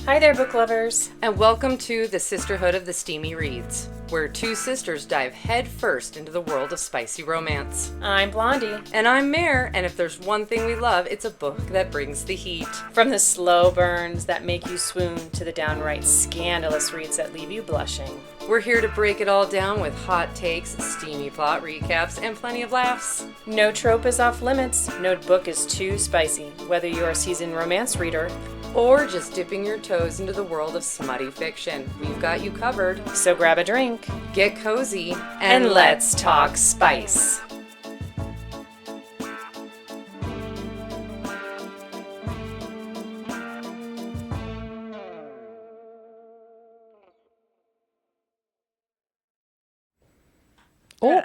Hi there, book lovers. And welcome to the Sisterhood of the Steamy Reads, where two sisters dive headfirst into the world of spicy romance. I'm Blondie. And I'm Mare, and if there's one thing we love, it's a book that brings the heat. From the slow burns that make you swoon to the downright scandalous reads that leave you blushing. We're here to break it all down with hot takes, steamy plot recaps, and plenty of laughs. No trope is off limits. No book is too spicy. Whether you're a seasoned romance reader or just dipping your toes into the world of smutty fiction, we've got you covered. So grab a drink, get cozy, and let's talk spice. Oh.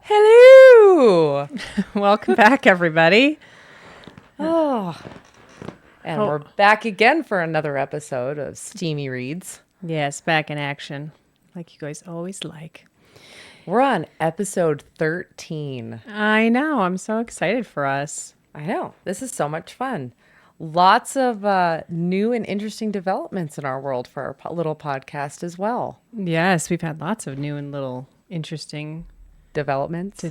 Hello. Welcome back, everybody. And we're back again for another episode of Steamy Reads. Yes, back in action, like you guys always like. We're on episode 13. I know. I'm so excited for us. I know. This is so much fun. Lots of new and interesting developments in our world for our little podcast as well. Yes, we've had lots of new and little interesting developments.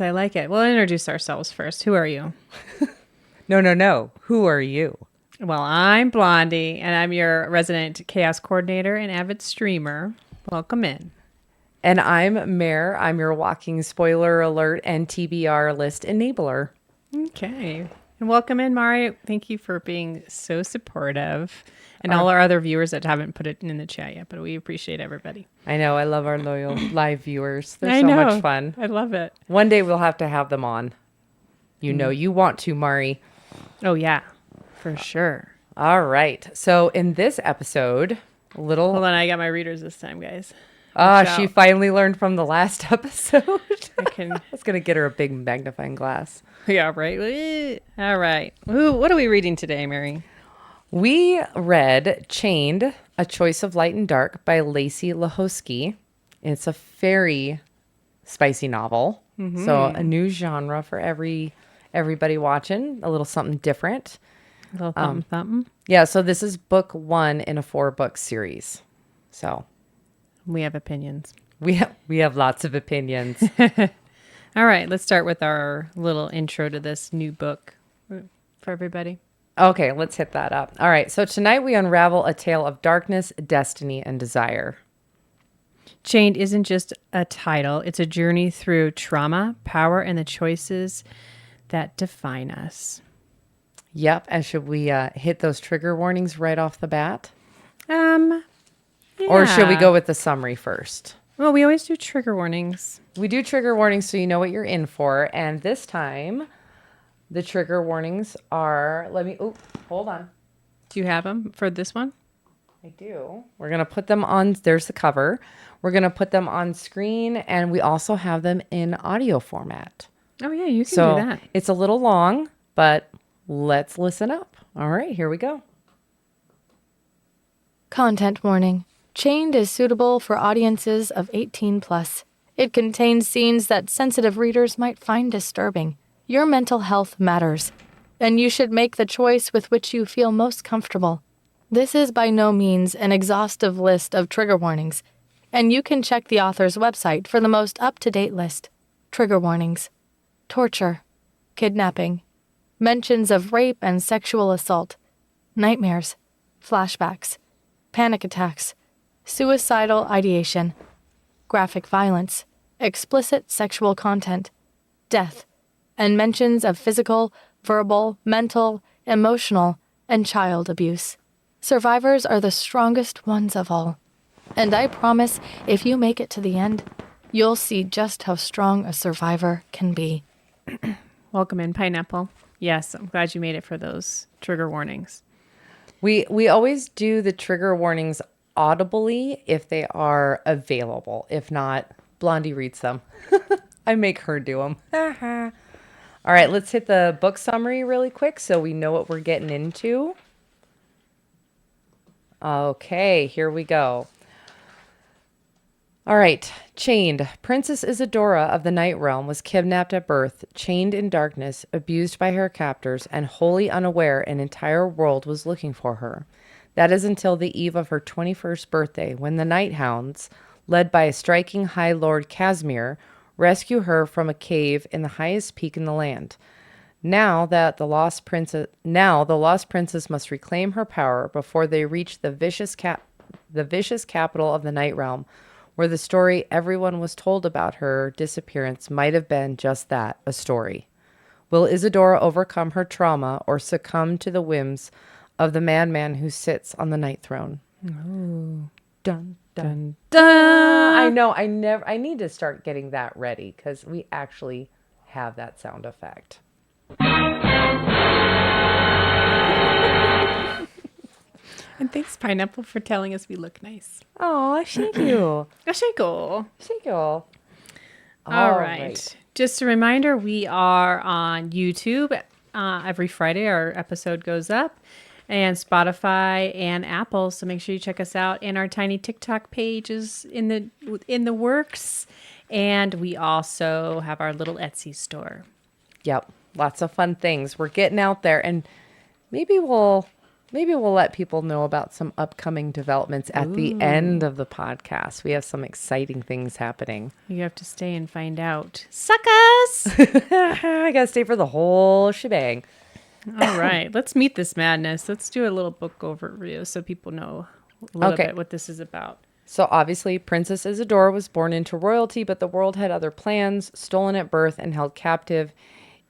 I like it. We'll introduce ourselves first. Who are you? No. Who are you? Well, I'm Blondie, and I'm your resident chaos coordinator and avid streamer. Welcome in. And I'm Mare. I'm your walking spoiler alert and TBR list enabler. Okay. And welcome in, Mari. Thank you for being so supportive. And all our other viewers that haven't put it in the chat yet, but we appreciate everybody. I know. I love our loyal live viewers. They're so much fun. I love it. One day we'll have to have them on. You know you want to, Mari. Oh, yeah. For sure. All right. So in this episode, Hold on. I got my readers this time, guys. She finally learned from the last episode. I was going to get her a big magnifying glass. Yeah, right. All right. What are we reading today, Mary? We read Chained, A Choice of Light and Dark by Lacey Lehotzky. It's a very spicy novel. Mm-hmm. So a new genre for everybody watching, a little something different. A little something. Yeah, so this is book 1 in a 4-book series. So we have opinions. We have lots of opinions. All right, let's start with our little intro to this new book for everybody. Okay, let's hit that up. All right, so tonight we unravel a tale of darkness, destiny, and desire. Chained isn't just a title. It's a journey through trauma, power, and the choices that define us. Yep, and should we hit those trigger warnings right off the bat? Yeah. Or should we go with the summary first? Well, we always do trigger warnings. We do trigger warnings so you know what you're in for. And this time, the trigger warnings are, hold on. Do you have them for this one? I do. We're going to put them on, there's the cover. We're going to put them on screen, and we also have them in audio format. Oh, yeah, you can do that. It's a little long, but let's listen up. All right, here we go. Content warning. Chained is suitable for audiences of 18 plus. It contains scenes that sensitive readers might find disturbing. Your mental health matters, and you should make the choice with which you feel most comfortable. This is by no means an exhaustive list of trigger warnings, and you can check the author's website for the most up-to-date list. Trigger warnings. Torture. Kidnapping. Mentions of rape and sexual assault. Nightmares. Flashbacks. Panic attacks. Suicidal ideation, graphic violence, explicit sexual content, death, and mentions of physical, verbal, mental, emotional, and child abuse. Survivors are the strongest ones of all. And I promise, if you make it to the end, you'll see just how strong a survivor can be. Welcome in, Pineapple. Yes, I'm glad you made it for those trigger warnings. We always do the trigger warnings audibly if they are available. If not, Blondie reads them. I make her do them. All right, let's hit the book summary really quick so we know what we're getting into. Okay, here we go. All right. Chained. Princess Isadora of the Night Realm was kidnapped at birth, chained in darkness, abused by her captors, and wholly unaware an entire world was looking for her. That is until the eve of her 21st birthday, when the Night Hounds, led by a striking High Lord Casimir, rescue her from a cave in the highest peak in the land. Now the lost princess must reclaim her power before they reach the vicious capital of the Night Realm, where the story everyone was told about her disappearance might have been just that, a story. Will Isadora overcome her trauma or succumb to the whims of the madman who sits on the night throne? Ooh. Dun, dun, Dun. I know. I need to start getting that ready because we actually have that sound effect. And thanks, Pineapple, for telling us we look nice. Oh, thank you. Ashiko. Thank you. All right. Just a reminder, we are on YouTube. Every Friday, our episode goes up, and Spotify and Apple. So make sure you check us out. And our tiny TikTok page is in the works. And we also have our little Etsy store. Yep. Lots of fun things. We're getting out there, and maybe we'll let people know about some upcoming developments at the end of the podcast. We have some exciting things happening. You have to stay and find out. Suckers! I got to stay for the whole shebang. All right. Let's meet this madness. Let's do a little book overview so people know a little bit what this is about. So obviously, Princess Isadora was born into royalty, but the world had other plans, stolen at birth, and held captive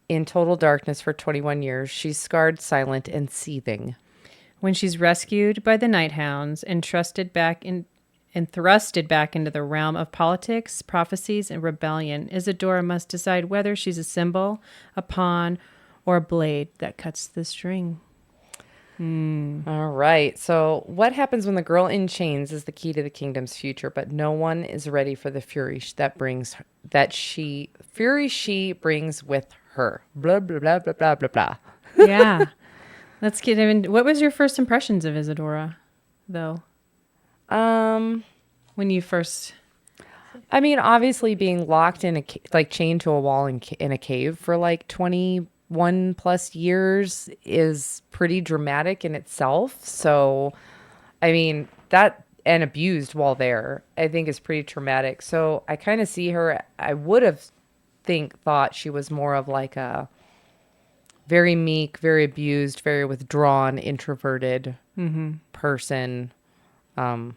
in total darkness for 21 years. She's scarred, silent, and seething. When she's rescued by the Night Hounds and thrusted back into the realm of politics, prophecies, and rebellion, Isadora must decide whether she's a symbol, a pawn, or a blade that cuts the string. All right. So what happens when the girl in chains is the key to the kingdom's future, but no one is ready for the fury she brings with her. Blah, blah, blah, blah, blah, blah, blah. Yeah. Let's get into what was your first impressions of Isadora, though? When you first... I mean, obviously being locked in chained to a wall in a cave for like 21 plus years is pretty dramatic in itself. So, I mean, that and abused while there, I think is pretty traumatic. So I kind of see her, I would have thought she was more of like a very meek, very abused, very withdrawn, introverted person in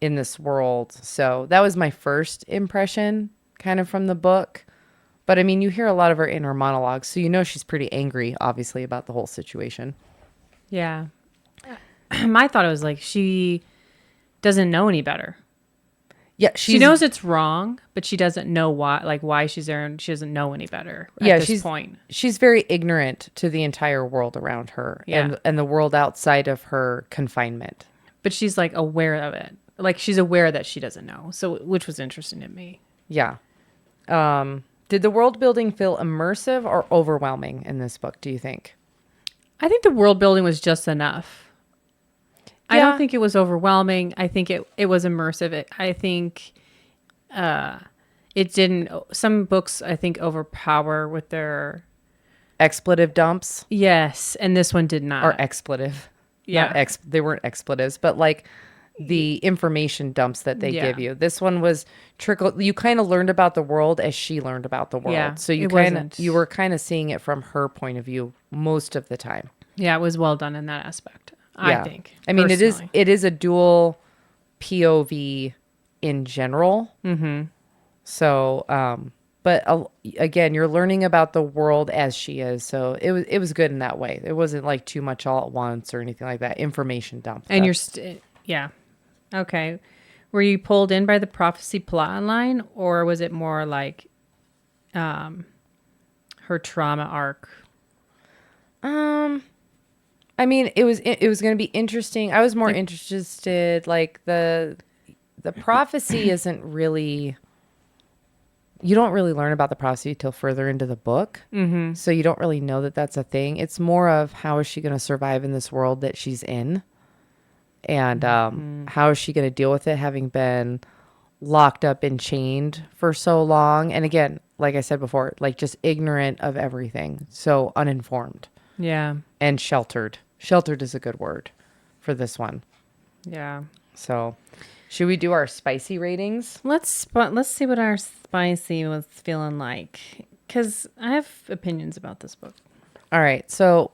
this world. So that was my first impression kind of from the book. But I mean, you hear a lot of her inner monologues, so you know she's pretty angry, obviously, about the whole situation. Yeah. My thought was like she doesn't know any better. Yeah, she knows it's wrong, but she doesn't know why she's there, and she doesn't know any better at this point. She's very ignorant to the entire world around her and the world outside of her confinement. But she's like aware of it. Like she's aware that she doesn't know. So which was interesting to me. Yeah. Did the world building feel immersive or overwhelming in this book, do you think? I think the world building was just enough. I don't think it was overwhelming. I think it was immersive. I think it didn't. Some books, I think, overpower with their expletive dumps. Yes, and this one did not. Or expletive. Yeah. They weren't expletives, but like the information dumps that they give you. This one was you kind of learned about the world as she learned about the world. Yeah, so you were kind of seeing it from her point of view most of the time. Yeah, it was well done in that aspect. I think. I mean, it is a dual POV in general. Mm-hmm. So, but again, you're learning about the world as she is. So it was good in that way. It wasn't like too much all at once or anything like that. Information dump. And yeah. Okay. Were you pulled in by the prophecy plot line, or was it more like her trauma arc? I mean, it was going to be interesting. I was more interested, like the prophecy isn't really. You don't really learn about the prophecy till further into the book, so you don't really know that that's a thing. It's more of how is she going to survive in this world that she's in, and how is she going to deal with it, having been locked up and chained for so long. And again, like I said before, like just ignorant of everything. So uninformed Yeah. and sheltered. Sheltered is a good word for this one. Yeah. So should we do our spicy ratings? Let's see what our spicy was feeling like, because I have opinions about this book. All right. So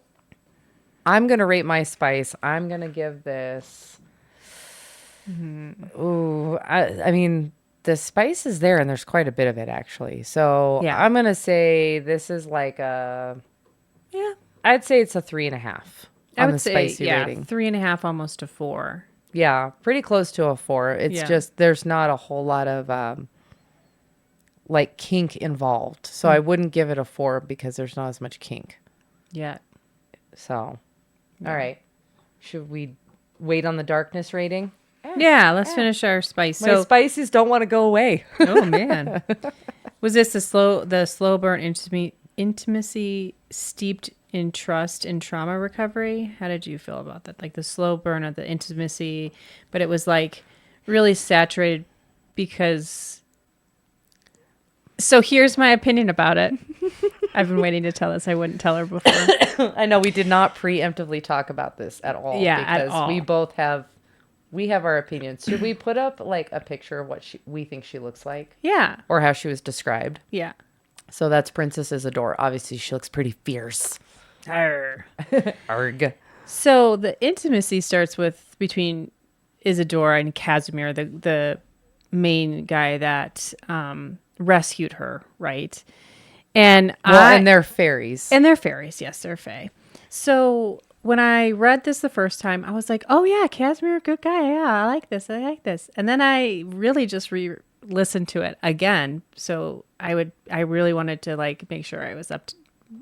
I'm going to rate my spice. I'm going to give this. Ooh, I mean, the spice is there and there's quite a bit of it actually. So Yeah. I'm going to say this is like I'd say it's a 3.5 I on would the say, spicy yeah, rating. 3.5, almost a 4. Yeah. Pretty close to a 4. It's Yeah. just, there's not a whole lot of, like kink involved. So I wouldn't give it a 4 because there's not as much kink. Yeah. So, all right. Should we wait on the darkness rating? Yeah, let's finish our spice. My spices don't want to go away. Oh man, was this the slow burn intimacy steeped in trust and trauma recovery? How did you feel about that? Like the slow burn of the intimacy, but it was like really saturated because. So here's my opinion about it. I've been waiting to tell this. I wouldn't tell her before. I know we did not preemptively talk about this at all. Yeah, because at all. we both have our opinions. Should we put up like a picture of what we think she looks like Yeah, or how she was described? yeah. So that's Princess Isadora. Obviously, she looks pretty fierce. Arr. Arg. So the intimacy starts with between Isadora and Casimir, the main guy that rescued her, right? And and they're fairies. And they're fairies, yes, they're fae. So when I read this the first time, I was like, oh yeah, Casimir, good guy. Yeah, I like this. And then I really just listened to it again. So I really wanted to like make sure I was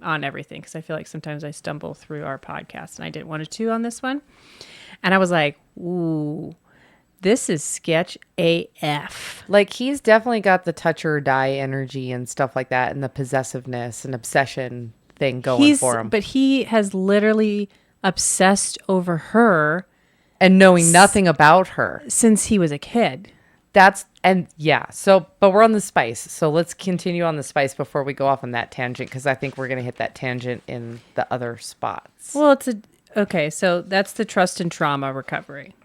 on everything, because I feel like sometimes I stumble through our podcast, and I didn't want to on this one. And I was like, ooh, this is sketch AF. Like, he's definitely got the touch or die energy and stuff like that, and the possessiveness and obsession thing going for him. But he has literally obsessed over her and knowing nothing about her since he was a kid. But we're on the spice. So let's continue on the spice before we go off on that tangent, because I think we're going to hit that tangent in the other spots. Well, okay, so that's the trust and trauma recovery.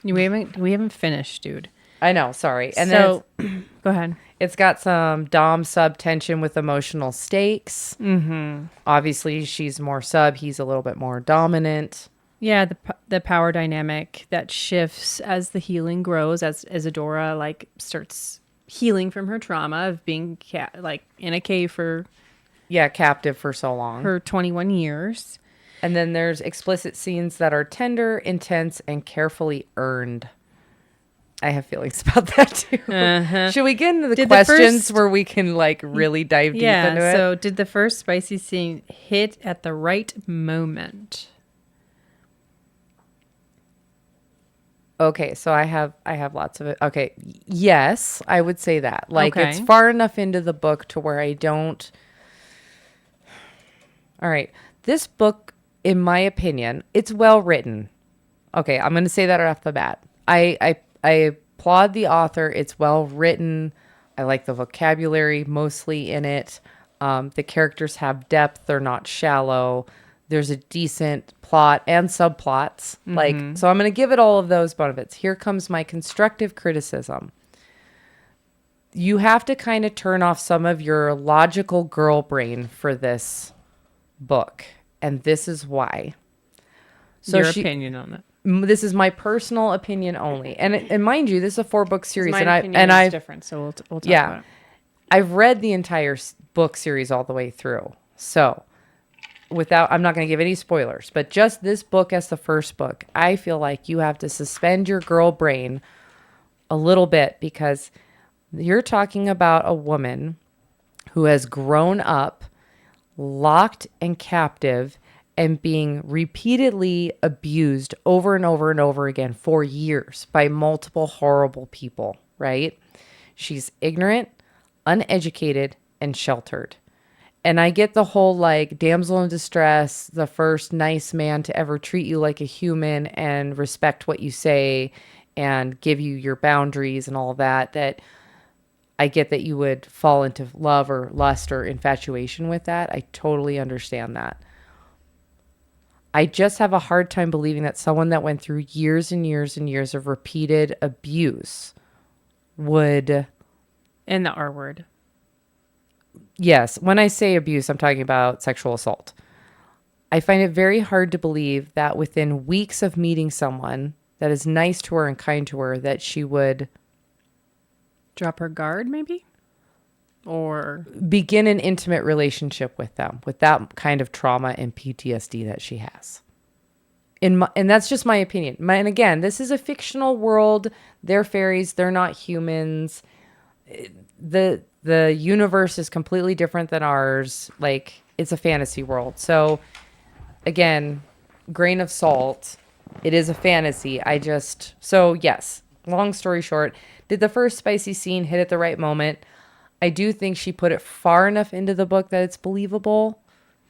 We haven't finished, dude. I know, sorry. And so, go ahead. It's got some dom sub tension with emotional stakes. Mm-hmm. Obviously, she's more sub. He's a little bit more dominant. Yeah, the power dynamic that shifts as the healing grows, as Isadora like starts healing from her trauma of being in a cave for captive for so long, her 21 years. And then there's explicit scenes that are tender, intense, and carefully earned. I have feelings about that too. Uh-huh. Should we get into the questions where we can like really dive deep into it? So did the first spicy scene hit at the right moment? Okay, so I have lots of it. Okay, yes, I would say that. Like, okay. It's far enough into the book to where I don't. All right, this book, in my opinion, it's well written. Okay, I'm going to say that right off the bat. I applaud the author. It's well written. I like the vocabulary mostly in it. The characters have depth. They're not shallow. There's a decent plot and subplots. Mm-hmm. So I'm going to give it all of those benefits. Here comes my constructive criticism. You have to kind of turn off some of your logical girl brain for this book. And this is why. So your opinion on it. This is my personal opinion only. And mind you, this is a 4-book series. My opinion is different, so we'll talk about it. I've read the entire book series all the way through. So I'm not going to give any spoilers, but just this book as the first book, I feel like you have to suspend your girl brain a little bit, because you're talking about a woman who has grown up locked and captive and being repeatedly abused over and over and over again for years by multiple horrible people, right? She's ignorant, uneducated, and sheltered. And I get the whole like damsel in distress, the first nice man to ever treat you like a human and respect what you say and give you your boundaries and all that, that I get that you would fall into love or lust or infatuation with that. I totally understand that. I just have a hard time believing that someone that went through years and years and years of repeated abuse would... And the R word. Yes. When I say abuse, I'm talking about sexual assault. I find it very hard to believe that within weeks of meeting someone that is nice to her and kind to her, that she would Drop her guard, maybe? Or begin an intimate relationship with them with that kind of trauma and PTSD that she has. And that's just my opinion. And again, this is a fictional world. They're fairies. They're not humans. The universe is completely different than ours. Like, it's a fantasy world. So again, grain of salt. It is a fantasy. So yes, long story short, did the first spicy scene hit at the right moment? I do think she put it far enough into the book that it's believable.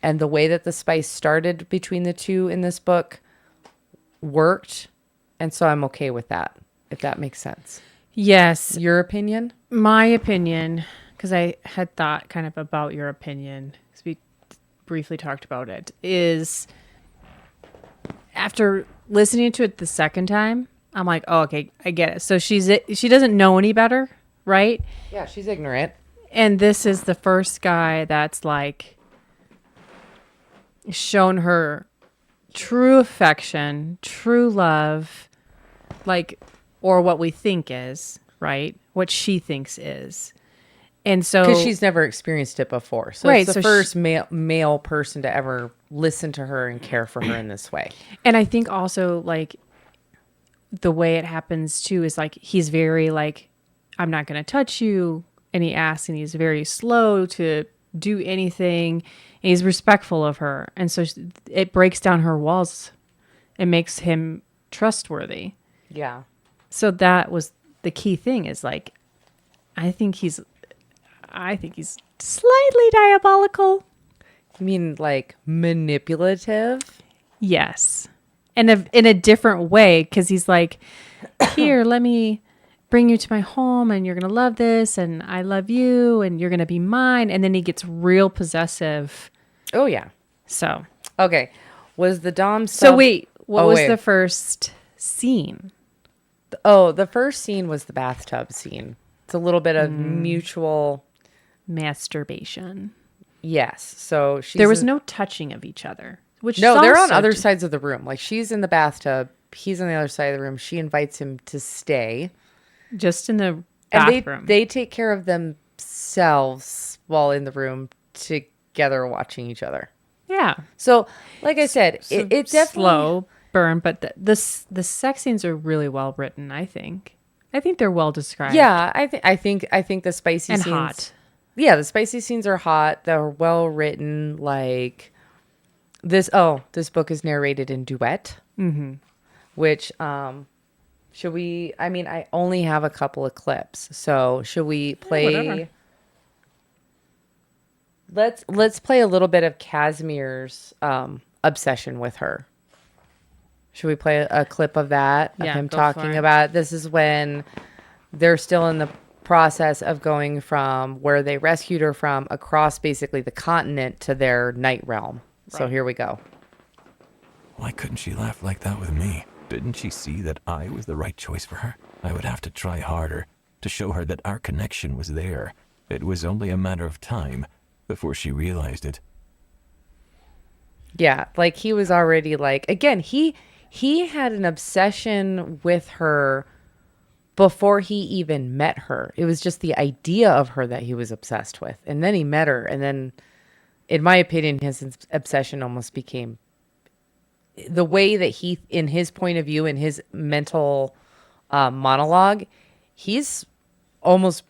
And the way that the spice started between the two in this book worked. And so I'm okay with that, if that makes sense. yes, Your opinion? my opinion, because I had thought kind of about your opinion, because we briefly talked about it, is after listening to it the second time, I'm like, oh, okay, I get it. So she doesn't know any better, right? Yeah, she's ignorant. And this is the first guy that's like shown her true affection, true love, like, or what we think is, right? What she thinks is. And so, Because she's never experienced it before. So Right, it's the so first male person to ever listen to her and care for her in this way. and I think also like the way it happens too is like he's very like, I'm not going to touch you. And he asks, and he's very slow to do anything. And he's respectful of her. And so it breaks down her walls. It makes him trustworthy. Yeah. So that was the key thing, is like, I think he's slightly diabolical. You mean like manipulative? Yes. And in a different way, because he's like, here, let me bring you to my home, and you're going to love this, and I love you, and you're going to be mine. And then he gets real possessive. Oh, yeah. So, Okay. Was the Dom so wait, what was wait. the first scene? Oh, the first scene was the bathtub scene. It's a little bit of mutual... Masturbation. Yes. So There was no touching of each other. Which No, is they're on also other sides of the room. Like, she's in the bathtub. He's on the other side of the room. She invites him to stay. just in the And bathroom. they take care of themselves while in the room together watching each other. yeah. So, like I said, it definitely... slow burn, but the sex scenes are really well written, I think. I think they're well described. Yeah, I think the spicy And scenes... hot. Yeah, the spicy scenes are hot. They're well written. Like, this book is narrated in duet. Mm-hmm. Which, should we... I mean, I only have a couple of clips. So, should we play... Let's play a little bit of Casimir's obsession with her. Should we play a clip of that? Of Yeah, him go for talking it. about... This is when they're still in the process of going from where they rescued her from across basically the continent to their night realm. So here we go. Why couldn't she laugh like that with me? Didn't she see that I was the right choice for her? I would have to try harder to show her that our connection was there. It was only a matter of time before she realized it. Yeah, like he was already like, again, he had an obsession with her before he even met her. It was just the idea of her that he was obsessed with. And then he met her. And then, in my opinion, his obsession almost became the way that he, in his point of view, in his mental monologue, he's almost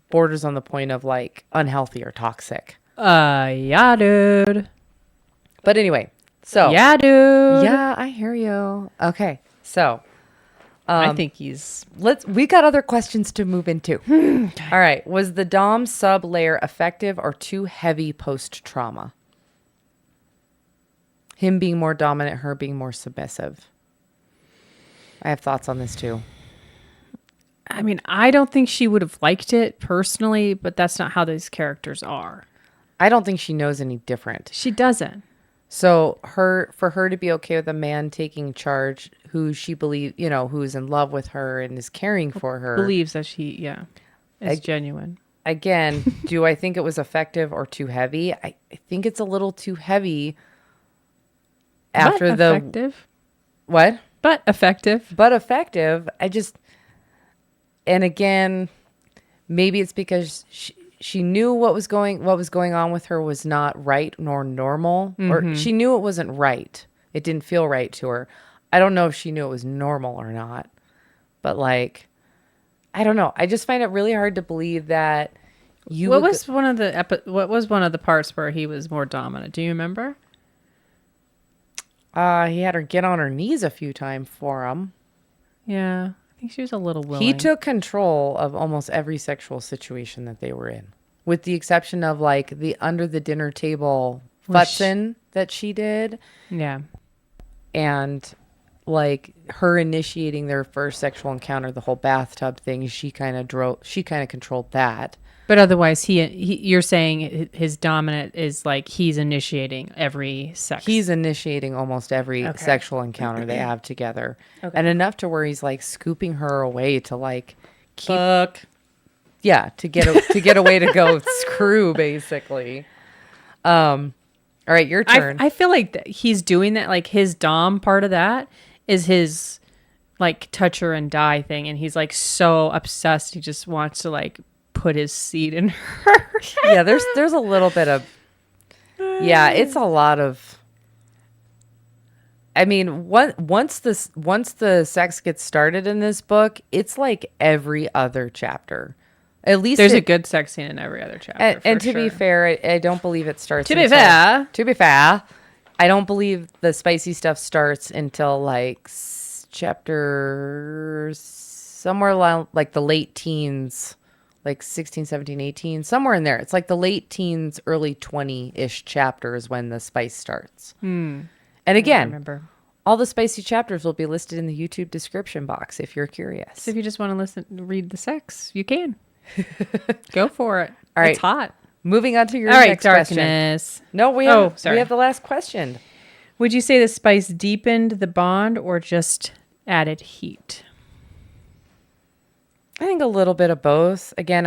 borders on the point of like unhealthy or toxic. Yeah, dude. But anyway, so. Yeah, dude. Yeah, I hear you. Okay, so. I think he's... We got other questions to move into. All right. Was the Dom sub layer effective or too heavy post trauma? Him being more dominant, her being more submissive. I have thoughts on this too. I mean, I don't think she would have liked it personally, but that's not how these characters are. I don't think she knows any different. She doesn't. So for her to be okay with a man taking charge who she believes, who's in love with her and is caring for her. Believes that she, is genuine. Again, do I think it was effective or too heavy? I think it's a little too heavy after but effective. What? But effective. But effective. And again, maybe it's because she knew what was going on with her was not right nor normal, or she knew it wasn't right. It didn't feel right to her. I don't know if she knew it was normal or not, but like, I don't know. I just find it really hard to believe that What was one of the parts where he was more dominant? Do you remember? He had her get on her knees a few times for him. Yeah. I think she was a little willing. He took control of almost every sexual situation that they were in, with the exception of like the under the dinner table futzing that she did. Yeah. And like her initiating their first sexual encounter, the whole bathtub thing, she kind of controlled that. But otherwise, you're saying his dominant is like he's initiating every sex. He's initiating almost every sexual encounter they have together. Okay. And enough to where he's like scooping her away to like keep... Yeah, to get away to go screw, basically. All right, your turn. I feel like he's doing that, like his dom part of that is his like touch her and die thing. And he's like so obsessed. He just wants to like put his seed in her. Yeah, there's a little bit of, it's a lot of, I mean, once the sex gets started in this book, it's like every other chapter. At least there's a good sex scene in every other chapter. And to be fair, I don't believe it starts. To be fair, I don't believe the spicy stuff starts until like chapter somewhere around like the late teens. Like 16, 17, 18, somewhere in there. It's like the late teens, early 20-ish chapters when the spice starts. And again, all the spicy chapters will be listed in the YouTube description box if you're curious. So if you just want to read the sex, you can. Go for it. All right. It's hot. Moving on to your next darkness. question. No, we have the last question. Would you say the spice deepened the bond or just added heat? I think a little bit of both. Again,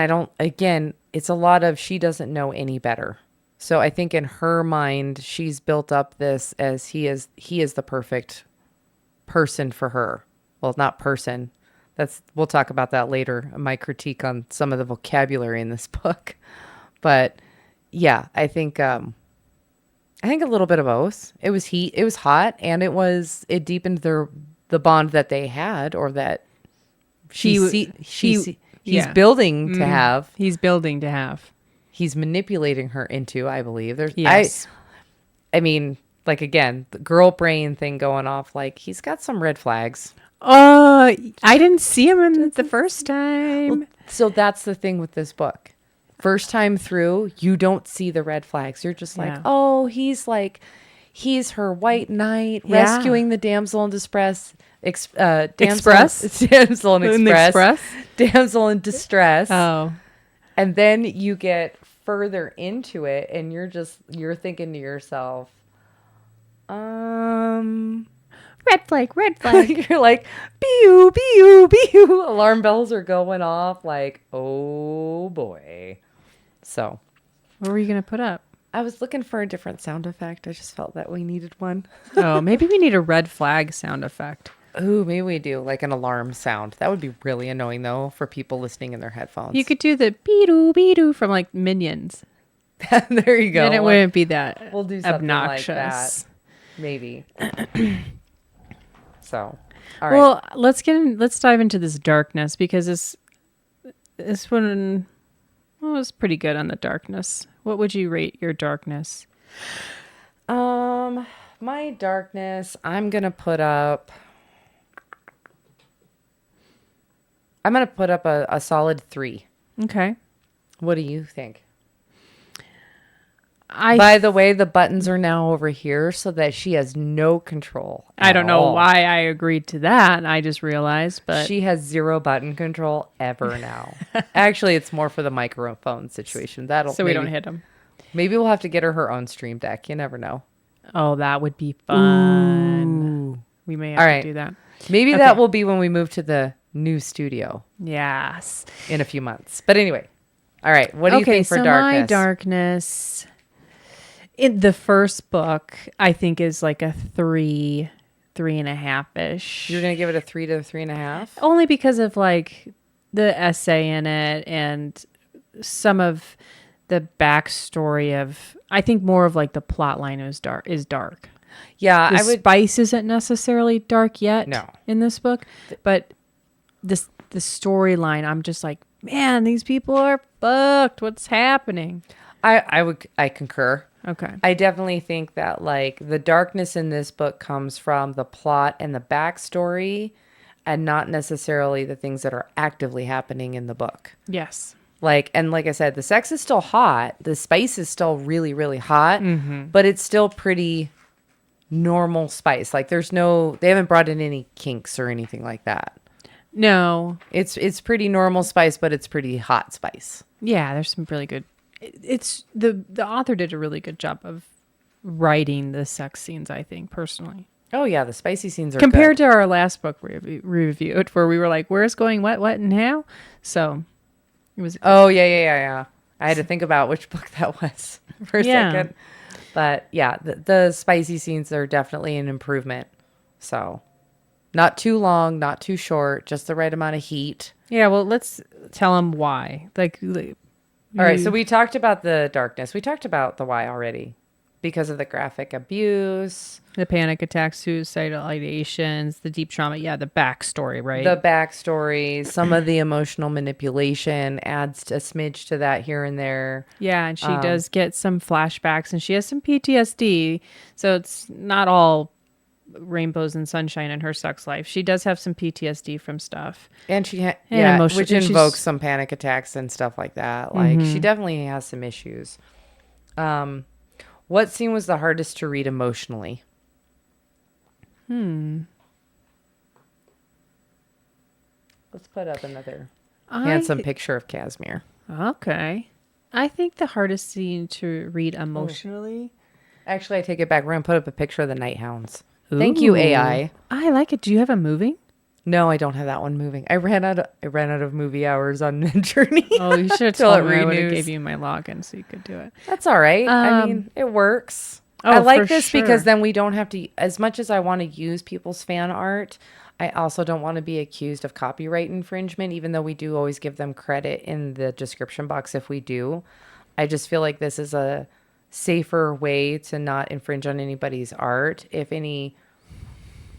it's a lot of she doesn't know any better. So I think in her mind, she's built up this as he is the perfect person for her. Well, not person. We'll talk about that later. My critique on some of the vocabulary in this book. But yeah, I think a little bit of both. It was heat, it was hot, and it deepened the bond that they had, or that he's building to have. He's building to have. He's manipulating her into, I believe. Yes. I mean, like, again, the girl brain thing going off, like, he's got some red flags. I didn't see him in the first time. Well, so that's the thing with this book. First time through, you don't see the red flags. You're just like, oh, he's her white knight rescuing the damsel in distress. Damsel in distress. Oh. And then you get further into it and you're thinking to yourself, red flag. You're like, pew, pew, pew. Alarm bells are going off like, oh boy. So. What were you going to put up? I was looking for a different sound effect. I just felt that we needed one. Oh, maybe we need a red flag sound effect. Ooh, maybe we do, like an alarm sound. That would be really annoying, though, for people listening in their headphones. You could do the be-doo, be-doo from, like, Minions. There you go. Then it wouldn't be that we'll do something obnoxious. Like that. Maybe. So, all right. Well, let's dive into this darkness, because this one was pretty good on the darkness. What would you rate your darkness? My darkness, I'm going to put up a solid 3. Okay. What do you think? By the way, the buttons are now over here so that she has no control. I don't know all. why I agreed to that. I just realized, but She has 0 button control ever now. Actually, it's more for the microphone situation. so we don't hit them. Maybe we'll have to get her own stream deck. You never know. Oh, that would be fun. We may have All to right. do that. Maybe Okay. that will be when we move to the new studio Yes. in a few months. But anyway, all right. What do you think for so darkness? my darkness in the first book, I think is like a 3.5-ish. You're gonna give it a 3 to 3.5. Only because of like the essay in it and some of the backstory of, I think more of like the plot line is dark. Yeah, The I would. spice isn't necessarily dark yet No. in this book, but the storyline, I'm just like, man, these people are fucked. What's happening? I concur. Okay. I definitely think that like the darkness in this book comes from the plot and the backstory, and not necessarily the things that are actively happening in the book. Yes. Like I said, the sex is still hot. The spice is still really, really hot, Mm-hmm. but it's still pretty normal spice. Like they haven't brought in any kinks or anything like that. No. It's pretty normal spice, but it's pretty hot spice. Yeah, there's some really good. It's the author did a really good job of writing the sex scenes, I think, personally. Oh yeah, the spicy scenes are Compared good. to our last book reviewed, where we were like, where's going what, and how? So it was. Oh yeah. I had to think about which book that was for a Yeah. second. But yeah, the spicy scenes are definitely an improvement. So not too long, not too short, just the right amount of heat. Yeah, well, let's tell them why. All right, so we talked about the darkness. We talked about the why already because of the graphic abuse, the panic attacks, suicidal ideations, the deep trauma. Yeah, the backstory, right? the backstory, some of the emotional manipulation adds a smidge to that here and there. Yeah, and she does get some flashbacks, and she has some PTSD. So it's not all rainbows and sunshine in her sex life. She does have some PTSD from stuff. And she, emotion- which and she's- invokes some panic attacks and stuff like that. Like she definitely has some issues. What scene was the hardest to read emotionally? Let's put up another handsome picture of Casimir. Okay. I think the hardest scene to read emotionally. Actually, I take it back. We're gonna put up a picture of the night hounds. Thank you, AI. I like it. Do you have a moving? No, I don't have that one moving. I ran out of movie hours on Journey. Oh, you should have Till told it me. I would have renews. gave you my login so you could do it. That's all right. I mean, it works. Oh, I like for this sure. because then we don't have to, as much as I want to use people's fan art, I also don't want to be accused of copyright infringement, even though we do always give them credit in the description box if we do. I just feel like this is a safer way to not infringe on anybody's art. If any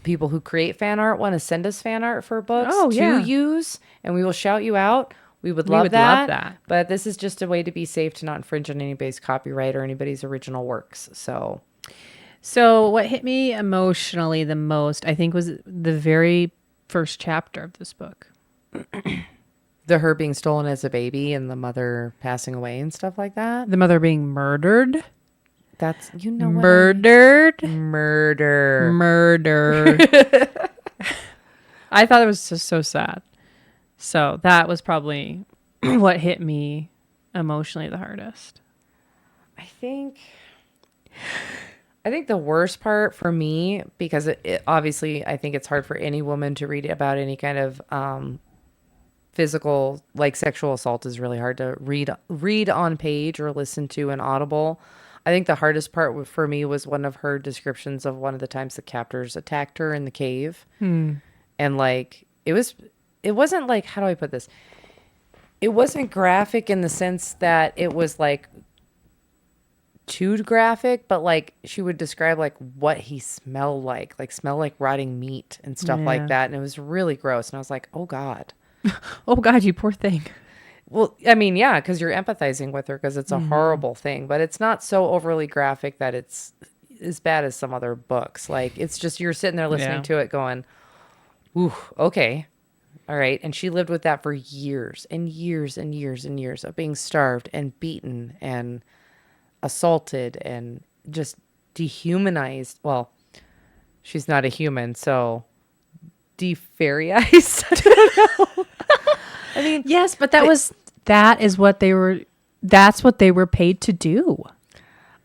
people who create fan art want to send us fan art for books yeah. to use, and we will shout you out. We would We love would that. love that. But this is just a way to be safe to not infringe on anybody's copyright or anybody's original works. So what hit me emotionally the most, I think, was the very first chapter of this book. her being stolen as a baby and the mother passing away and stuff like that. The mother being murdered. That's, you know, what Murdered. murder. Murder. I thought it was just so sad. So that was probably what hit me emotionally the hardest. I think the worst part for me, because it obviously, I think it's hard for any woman to read about any kind of physical, like sexual assault is really hard to read on page or listen to in Audible. I think the hardest part for me was one of her descriptions of one of the times the captors attacked her in the cave. And like, it wasn't like, how do I put this? It wasn't graphic in the sense that it was like too graphic, but like she would describe like what he smelled like smell like rotting meat and stuff Yeah. like that. And it was really gross. And I was like, oh God. Oh God, you poor thing. Well, I mean, yeah, because you're empathizing with her because it's a horrible thing, but it's not so overly graphic that it's as bad as some other books. Like it's just, you're sitting there listening Yeah. to it going, ooh, okay. All right. And she lived with that for years and years and years and years of being starved and beaten and assaulted and just dehumanized. Well, she's not a human, so defairyized. I don't know. I mean, Yes, but that's what they were paid to do.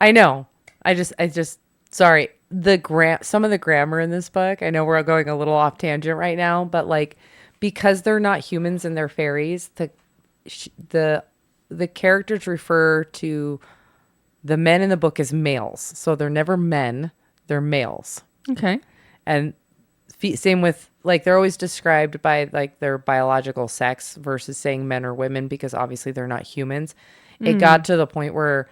I know. I just sorry. Some of the grammar in this book, I know we're going a little off tangent right now, but like because they're not humans and they're fairies, the characters refer to the men in the book as males. So they're never men, they're males. Okay. And same with, like, they're always described by like their biological sex versus saying men or women, because obviously they're not humans. It got to the point where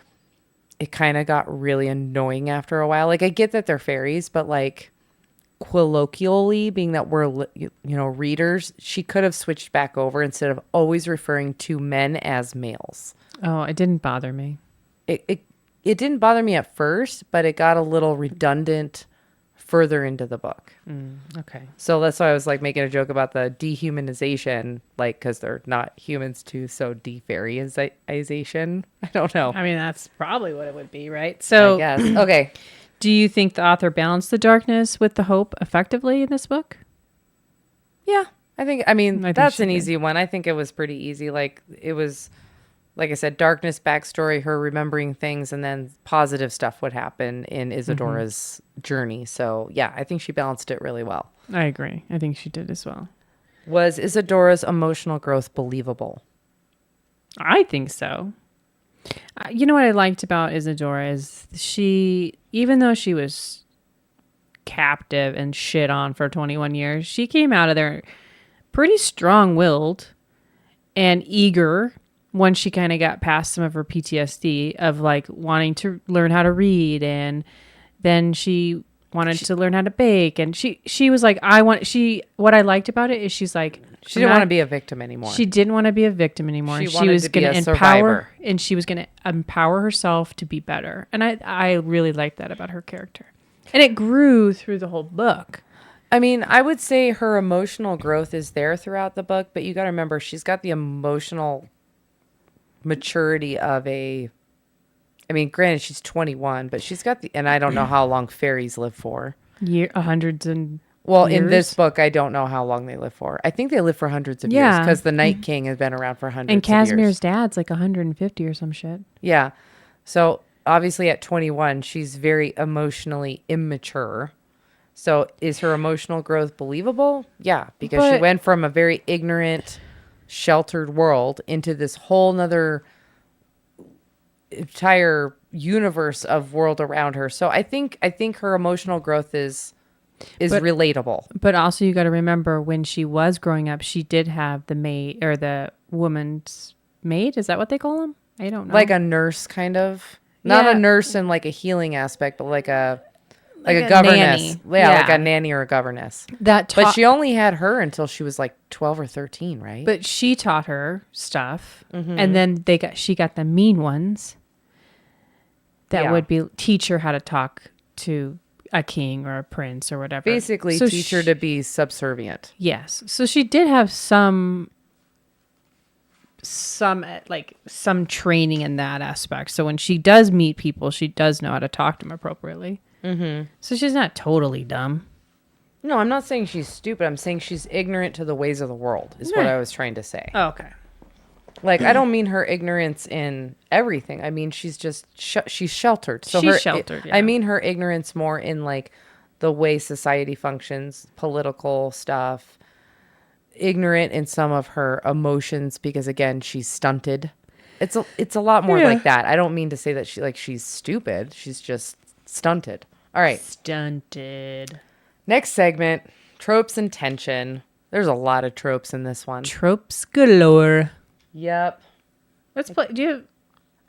it kind of got really annoying after a while. Like, I get that they're fairies, but like colloquially, being that we're, readers, she could have switched back over instead of always referring to men as males. Oh, it didn't bother me. It didn't bother me at first, but it got a little redundant further into the book. Okay. So that's why I was like making a joke about the dehumanization, like, because they're not humans too, so defairyization. I don't know. I mean, that's probably what it would be, right? So, I guess. Okay. do you think the author balanced the darkness with the hope effectively in this book? Yeah, I think think that's she an did. easy one. I think it was pretty easy. Like, it was, like I said, darkness backstory, her remembering things, and then positive stuff would happen in Isadora's journey. So yeah, I think she balanced it really well. I agree. I think she did as well. Was Isadora's emotional growth believable? I think so. You know what I liked about Isadora is even though she was captive and shit on for 21 years, she came out of there pretty strong-willed and eager once she kind of got past some of her PTSD of like wanting to learn how to read, and then she wanted to learn how to bake, and she was like, what I liked about it is she's like, She didn't want to be a victim anymore. she didn't want to be a victim anymore. She wanted was to be going a to empower, survivor. and she was going to empower herself to be better. And I really liked that about her character. And it grew through the whole book. I mean, I would say her emotional growth is there throughout the book, but you got to remember, she's got the emotional maturity of granted, she's 21, but she's got and I don't know how long fairies live for. Hundreds and Well, years? in this book, I don't know how long they live for. I think they live for hundreds of years, because the Night King has been around for hundreds And of years. Casimir's dad's like 150 or some shit. Yeah. So obviously at 21, she's very emotionally immature. So is her emotional growth believable? Yeah, because she But- went from a very ignorant, sheltered world into this whole nother entire universe of world around her. So I think her emotional growth is relatable. But also you got to remember, when she was growing up, she did have the maid, or the woman's maid. Is that what they call them? I don't know. Like a nurse, kind of. Not Yeah. a nurse in like a healing aspect, but like a a governess. nanny. Yeah, like Yeah. a nanny or a governess. that But she only had her until she was like 12 or 13, right? But she taught her stuff, and then she got the mean ones that Yeah. would teach her how to talk to a king or a prince or whatever. basically So teach her to be subservient. Yes, so she did have some training in that aspect. So when she does meet people, she does know how to talk to them appropriately. So she's not totally dumb. No, I'm not saying she's stupid. I'm saying she's ignorant to the ways of the world, is what I was trying to say. Oh, okay. Like, I don't mean her ignorance in everything. I mean, she's just, she's sheltered. So She's sheltered, yeah. I mean her ignorance more in, like, the way society functions, political stuff, ignorant in some of her emotions, because, again, she's stunted. It's a lot more like that. I don't mean to say that she's stupid. She's just stunted. All right. Stunted. Next segment, tropes and tension. There's a lot of tropes in this one. Tropes galore. Yep. Let's play.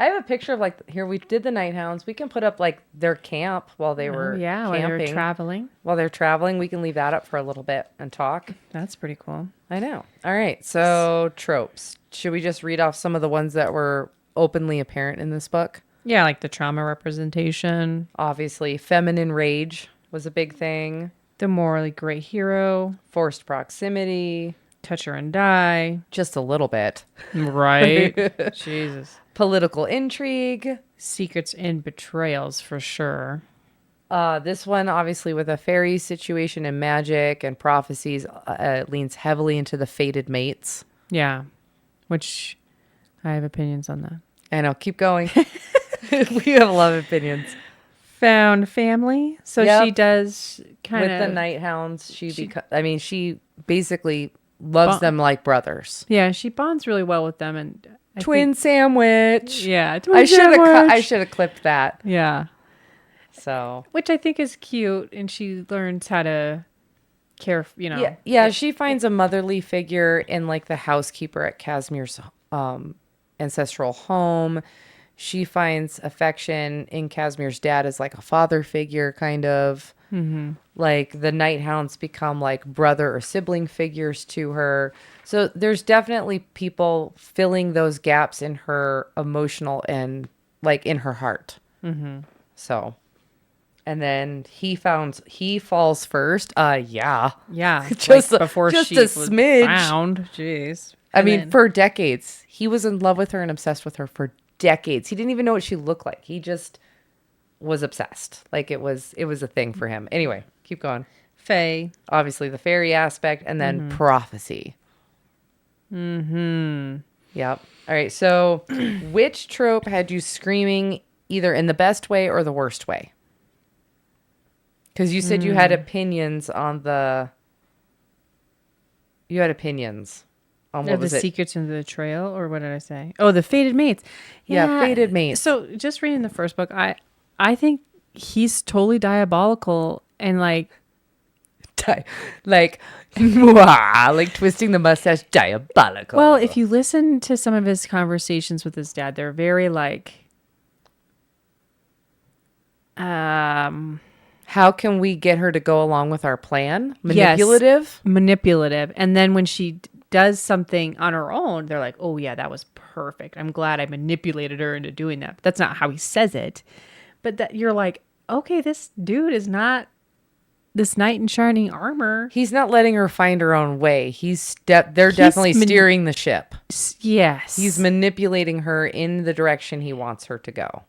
I have a picture of, like, here we did the Night Hounds. We can put up, like, their camp while they were while camping. they were traveling. While they're traveling, we can leave that up for a little bit and talk. That's pretty cool. I know. All right. So tropes. Should we just read off some of the ones that were openly apparent in this book? Yeah, like the trauma representation, Obviously, feminine rage was a big thing. the morally great hero, Forced proximity. touch her and die. Just a little bit. Right. Jesus. Political intrigue. secrets and betrayals for sure. This one, obviously, with a fairy situation and magic and prophecies, leans heavily into the fated mates. Yeah, which I have opinions on that. I know. Keep going. We have a lot of opinions. Found family. So Yep. she does kind With of the night hounds, she basically loves them like brothers. Yeah, she bonds really well with them, and Twin sandwich. Yeah, I should have clipped that. Yeah, So which I think is cute, and she learns how to care. yeah. She finds a motherly figure in like the housekeeper at Casimir's ancestral home. She finds affection in Casimir's dad as like a father figure, kind of. Mm-hmm. Like the night hounds become like brother or sibling figures to her. So there's definitely people filling those gaps in her emotional and like in her heart. Mm-hmm. So, and then he falls first. Yeah, just like before just she a was smidge. found. Jeez, I mean, for decades, he was in love with her and obsessed with her for decades. He didn't even know what she looked like. He just was obsessed. Like it was a thing for him. Anyway, keep going. Faye, Obviously the fairy aspect, and then prophecy. Mm-hmm. Yep. All right. So which trope had you screaming either in the best way or the worst way? Because you said you had opinions on the... You had opinions on what was the it? secrets in the betrayal, or what did I say? Oh, the fated mates. Yeah, fated mates. So just reading the first book, I think he's totally diabolical and like like like twisting the mustache, diabolical. Well, if you listen to some of his conversations with his dad, they're very like how can we get her to go along with our plan? Manipulative? Yes, manipulative. And then when she does something on her own, they're like, oh yeah, that was perfect. I'm glad I manipulated her into doing that. But that's not how he says it. But that you're like, okay, this dude is not this knight in shining armor. He's not letting her find her own way. They're definitely steering the ship. Yes. He's manipulating her in the direction he wants her to go.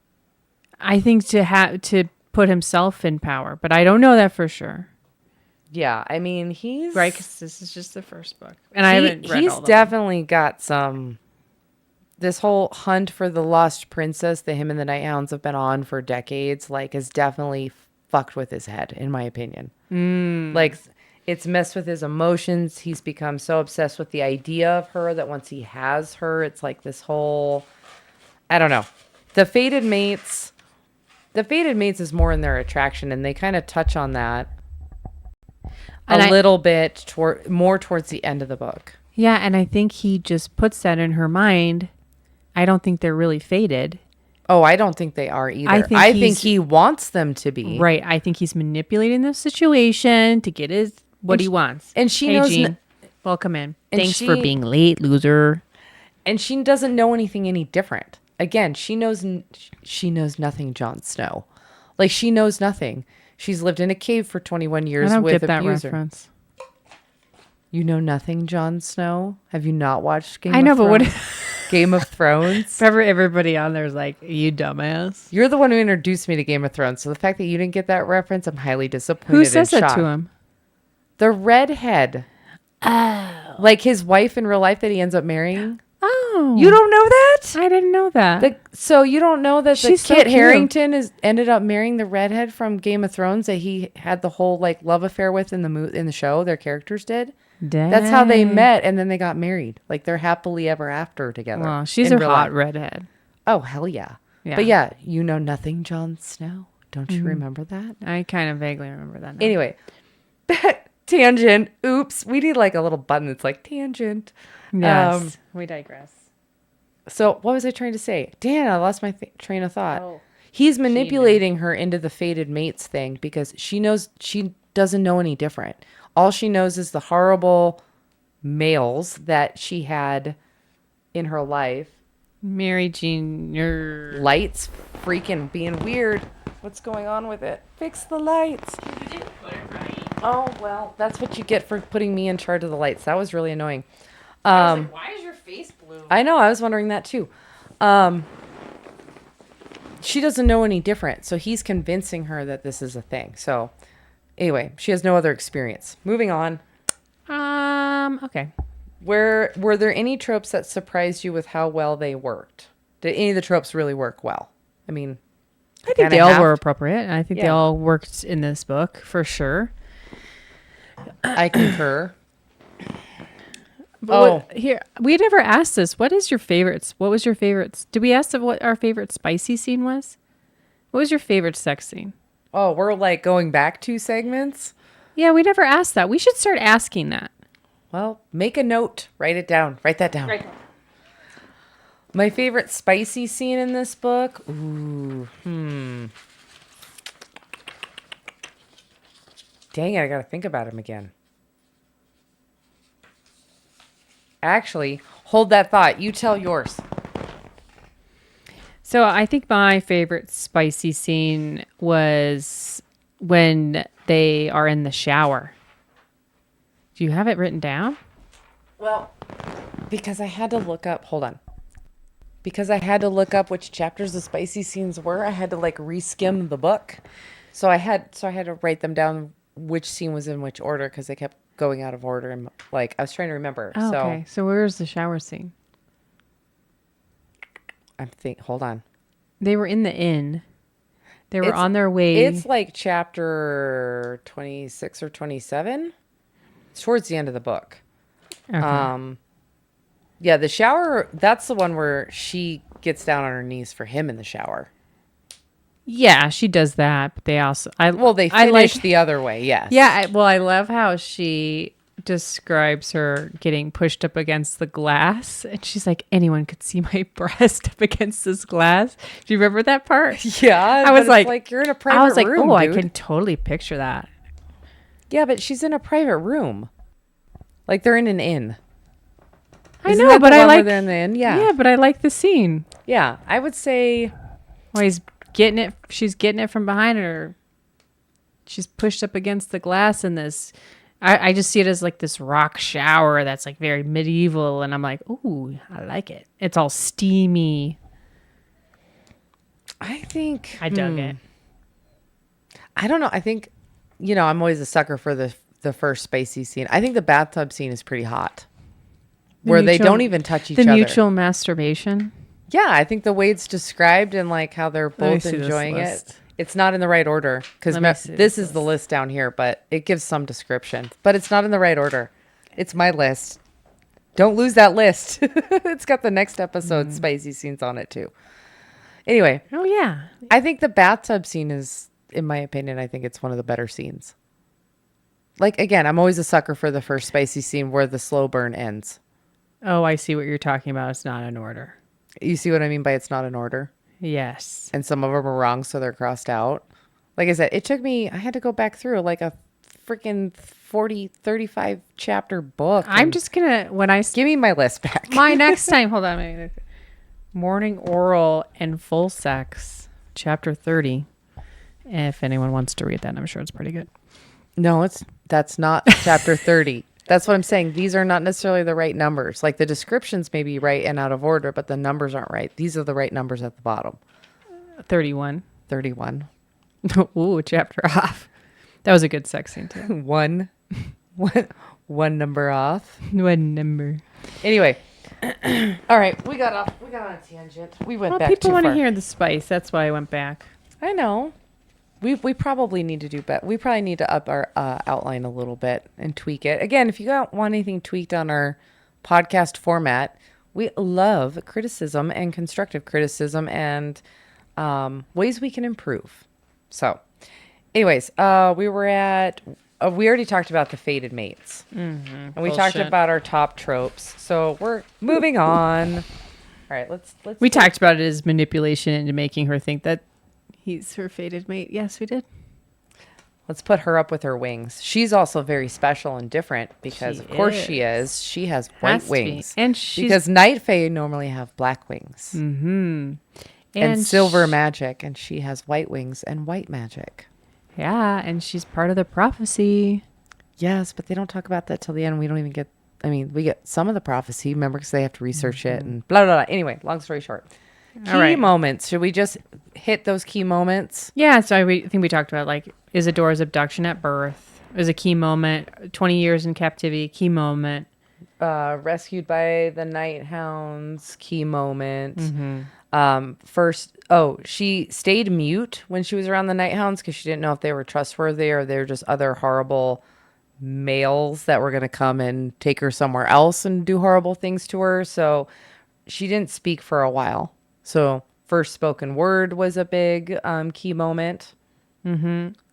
I think to put himself in power, but I don't know that for sure. Yeah, I mean, he's... Right, because this is just the first book. And I haven't read all of them. He's definitely got some... This whole hunt for the lost princess that him and the Night Hounds have been on for decades, like, is definitely fucked with his head, in my opinion. Like, it's messed with his emotions. He's become so obsessed with the idea of her that once he has her, it's like this whole... I don't know. The Fated Mates is more in their attraction, and they kind of touch on that a little bit more towards the end of the book. Yeah, and I think he just puts that in her mind. I don't think they're really fated. Oh, I don't think they are either. I think he wants them to be. Right. I think he's manipulating the situation to get what he wants. And she hey, knows... Jean, welcome in. And Thanks for being late, loser. And she doesn't know anything any different. Again, she knows nothing, Jon Snow. Like, she knows nothing. She's lived in a cave for 21 years with an abuser. I don't get that reference. You know nothing, Jon Snow? Have you not watched Game of Thrones? I know, but what... Game of Thrones? Everybody on there is like, you dumbass. You're the one who introduced me to Game of Thrones. So the fact that you didn't get that reference, I'm highly disappointed. Who says that to him? The redhead. Oh. Like his wife in real life that he ends up marrying. Oh. You don't know that? I didn't know that. So you don't know that She's Kit so Harington ended up marrying the redhead from Game of Thrones that he had the whole like love affair with in the show. Their characters did. Dang. That's how they met, and then they got married. Like they're happily ever after together. Well, she's a hot redhead. Oh hell yeah. But yeah, you know nothing, Jon Snow. Don't you remember that? I kind of vaguely remember that now. Anyway, tangent. Oops. We need like a little button that's like tangent. Yes. We digress. So what was I trying to say? Dan, I lost my train of thought. Oh, he's manipulating her into the fated mates thing because she doesn't know any different. All she knows is the horrible males that she had in her life. Mary Jr. Lights freaking being weird. What's going on with it? Fix the lights. You didn't put it right. Oh, well, that's what you get for putting me in charge of the lights. That was really annoying. I was like, why is your face blue? I know. I was wondering that too. she doesn't know any different. So he's convincing her that this is a thing. So anyway, she has no other experience. Moving on. Okay. Were there any tropes that surprised you with how well they worked? Did any of the tropes really work well? I mean, I think they all were appropriate. I think they all worked in this book for sure. I concur. But here, we never asked this. What is your favorites? What was your favorites? Did we ask what our favorite spicy scene was? What was your favorite sex scene? Oh, we're like going back 2 segments? Yeah, we never asked that. We should start asking that. Well, make a note. Write it down. Write that down. My favorite spicy scene in this book? Ooh, Dang it, I gotta think about him again. Actually, hold that thought. You tell yours. So I think my favorite spicy scene was when they are in the shower. Do you have it written down? Well, because I had to look up, hold on. Because I had to look up which chapters the spicy scenes were, I had to like reskim the book. So I had to write them down which scene was in which order because they kept going out of order and like I was trying to remember. Oh, okay. So where's the shower scene? Hold on. They were in the inn. They were on their way. It's like chapter 26 or 27. It's towards the end of the book. Okay. Yeah, the shower, that's the one where she gets down on her knees for him in the shower. Yeah, she does that. But they also, they finish the other way, yes. Yeah, I love how she describes her getting pushed up against the glass. And she's like, anyone could see my breast up against this glass. Do you remember that part? Yeah. I was like, you're in a private room, I dude. can totally picture that. Yeah, but she's in a private room. Like they're in an inn. I know, but I like... They're in the inn? Yeah. Yeah, but I like the scene. Yeah, I would say... Well, she's getting it from behind her. She's pushed up against the glass in this... I just see it as like this rock shower that's like very medieval. And I'm like, ooh, I like it. It's all steamy. I think... I dug it. I don't know. I think, I'm always a sucker for the first spicy scene. I think the bathtub scene is pretty hot. Where they don't even touch each other. The mutual masturbation. Yeah, I think the way it's described and like how they're both enjoying it. It's not in the right order because this is the list down here, but it gives some description. But it's not in the right order. It's my list. Don't lose that list. It's got the next episode's spicy scenes on it too. Anyway. Oh, yeah. I think the bathtub scene is, in my opinion, I think it's one of the better scenes. Like, again, I'm always a sucker for the first spicy scene where the slow burn ends. Oh, I see what you're talking about. It's not in order. You see what I mean by it's not in order? Yes. And some of them are wrong, so they're crossed out. Like I said, I had to go back through like a freaking 35 chapter book. I'm just going to, give me my list back. My next time, hold on. Morning oral and full sex, chapter 30. If anyone wants to read that, I'm sure it's pretty good. No, that's not chapter 30. That's what I'm saying. These are not necessarily the right numbers. Like the descriptions may be right and out of order, but the numbers aren't right. These are the right numbers at the bottom. 31. 31. Ooh, chapter off. That was a good sex scene too. One number off. One number. Anyway. All right. We got on a tangent. We went back too far. People want to hear the spice. That's why I went back. I know. We probably need to do better. We probably need to up our outline a little bit and tweak it. Again, if you don't want anything tweaked on our podcast format, we love criticism and constructive criticism and ways we can improve. So, anyways, we already talked about the fated mates. Mm-hmm. And we talked about our top tropes. So we're moving on. All right, let's. We talked about it as manipulation into making her think that he's her fated mate. Yes, we did. Let's put her up with her wings. She's also very special and different because, of course, she is. She has white wings. And because Night Fae normally have black wings. Mm-hmm. And silver magic. And she has white wings and white magic. Yeah, and she's part of the prophecy. Yes, but they don't talk about that till the end. We don't even get... we get some of the prophecy, remember, because they have to research it and blah, blah, blah. Anyway, long story short. Key moments. Should we just hit those key moments? Yeah, so I think we talked about like Isadora's abduction at birth is a key moment. 20 years in captivity, key moment. Rescued by the night hounds, key moment. She stayed mute when she was around the night hounds because she didn't know if they were trustworthy or they were just other horrible males that were going to come and take her somewhere else and do horrible things to her. So she didn't speak for a while. So first spoken word was a big key moment.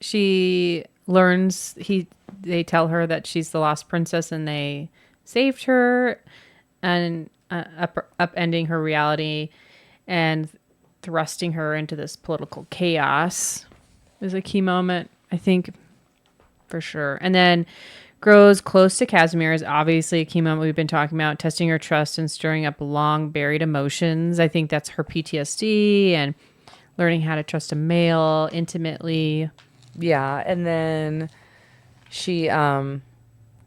She learns they tell her that she's the lost princess and they saved her and upending her reality and thrusting her into this political chaos is a key moment, I think, for sure. And then grows close to Casimir is obviously a key moment we've been talking about, testing her trust and stirring up long buried emotions. I think that's her PTSD and learning how to trust a male intimately. Yeah, and then she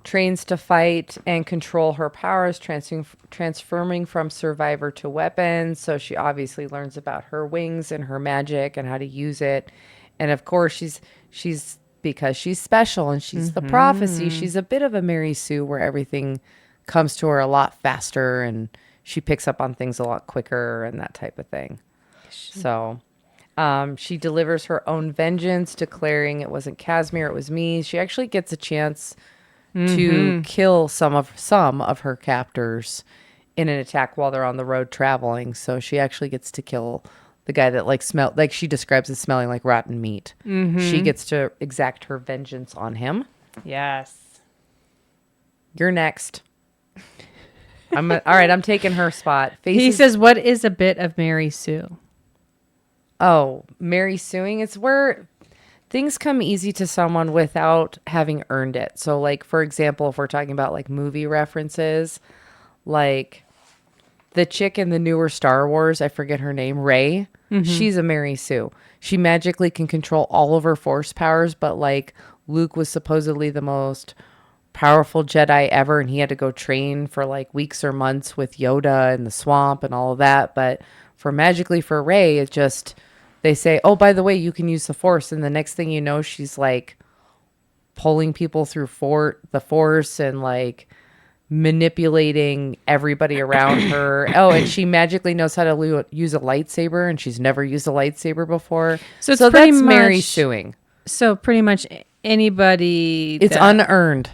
trains to fight and control her powers, transforming from survivor to weapon. So she obviously learns about her wings and her magic and how to use it. And of course, she's because she's special and she's the prophecy. She's a bit of a Mary Sue where everything comes to her a lot faster and she picks up on things a lot quicker and that type of thing. So she delivers her own vengeance, declaring it wasn't Casimir, it was me. She actually gets a chance to kill some of her captors in an attack while they're on the road traveling. So she actually gets to kill the guy that she describes as smelling like rotten meat. She gets to exact her vengeance on him. Yes. You're next. All right, I'm taking her spot. He says, what is a bit of Mary Sue? Oh, Mary Suing. It's where things come easy to someone without having earned it. So, like, for example, if we're talking about, like, movie references, like the chick in the newer Star Wars, I forget her name, Rey, she's a Mary Sue. She magically can control all of her force powers, but, like, Luke was supposedly the most powerful Jedi ever, and he had to go train for, like, weeks or months with Yoda in the swamp and all of that. But for Rey, it just... They say, oh, by the way, you can use the Force. And the next thing you know, she's like pulling people through the Force and like manipulating everybody around her. Oh, and she magically knows how to use a lightsaber and she's never used a lightsaber before. So that's Mary Suing. So pretty much anybody. It's unearned.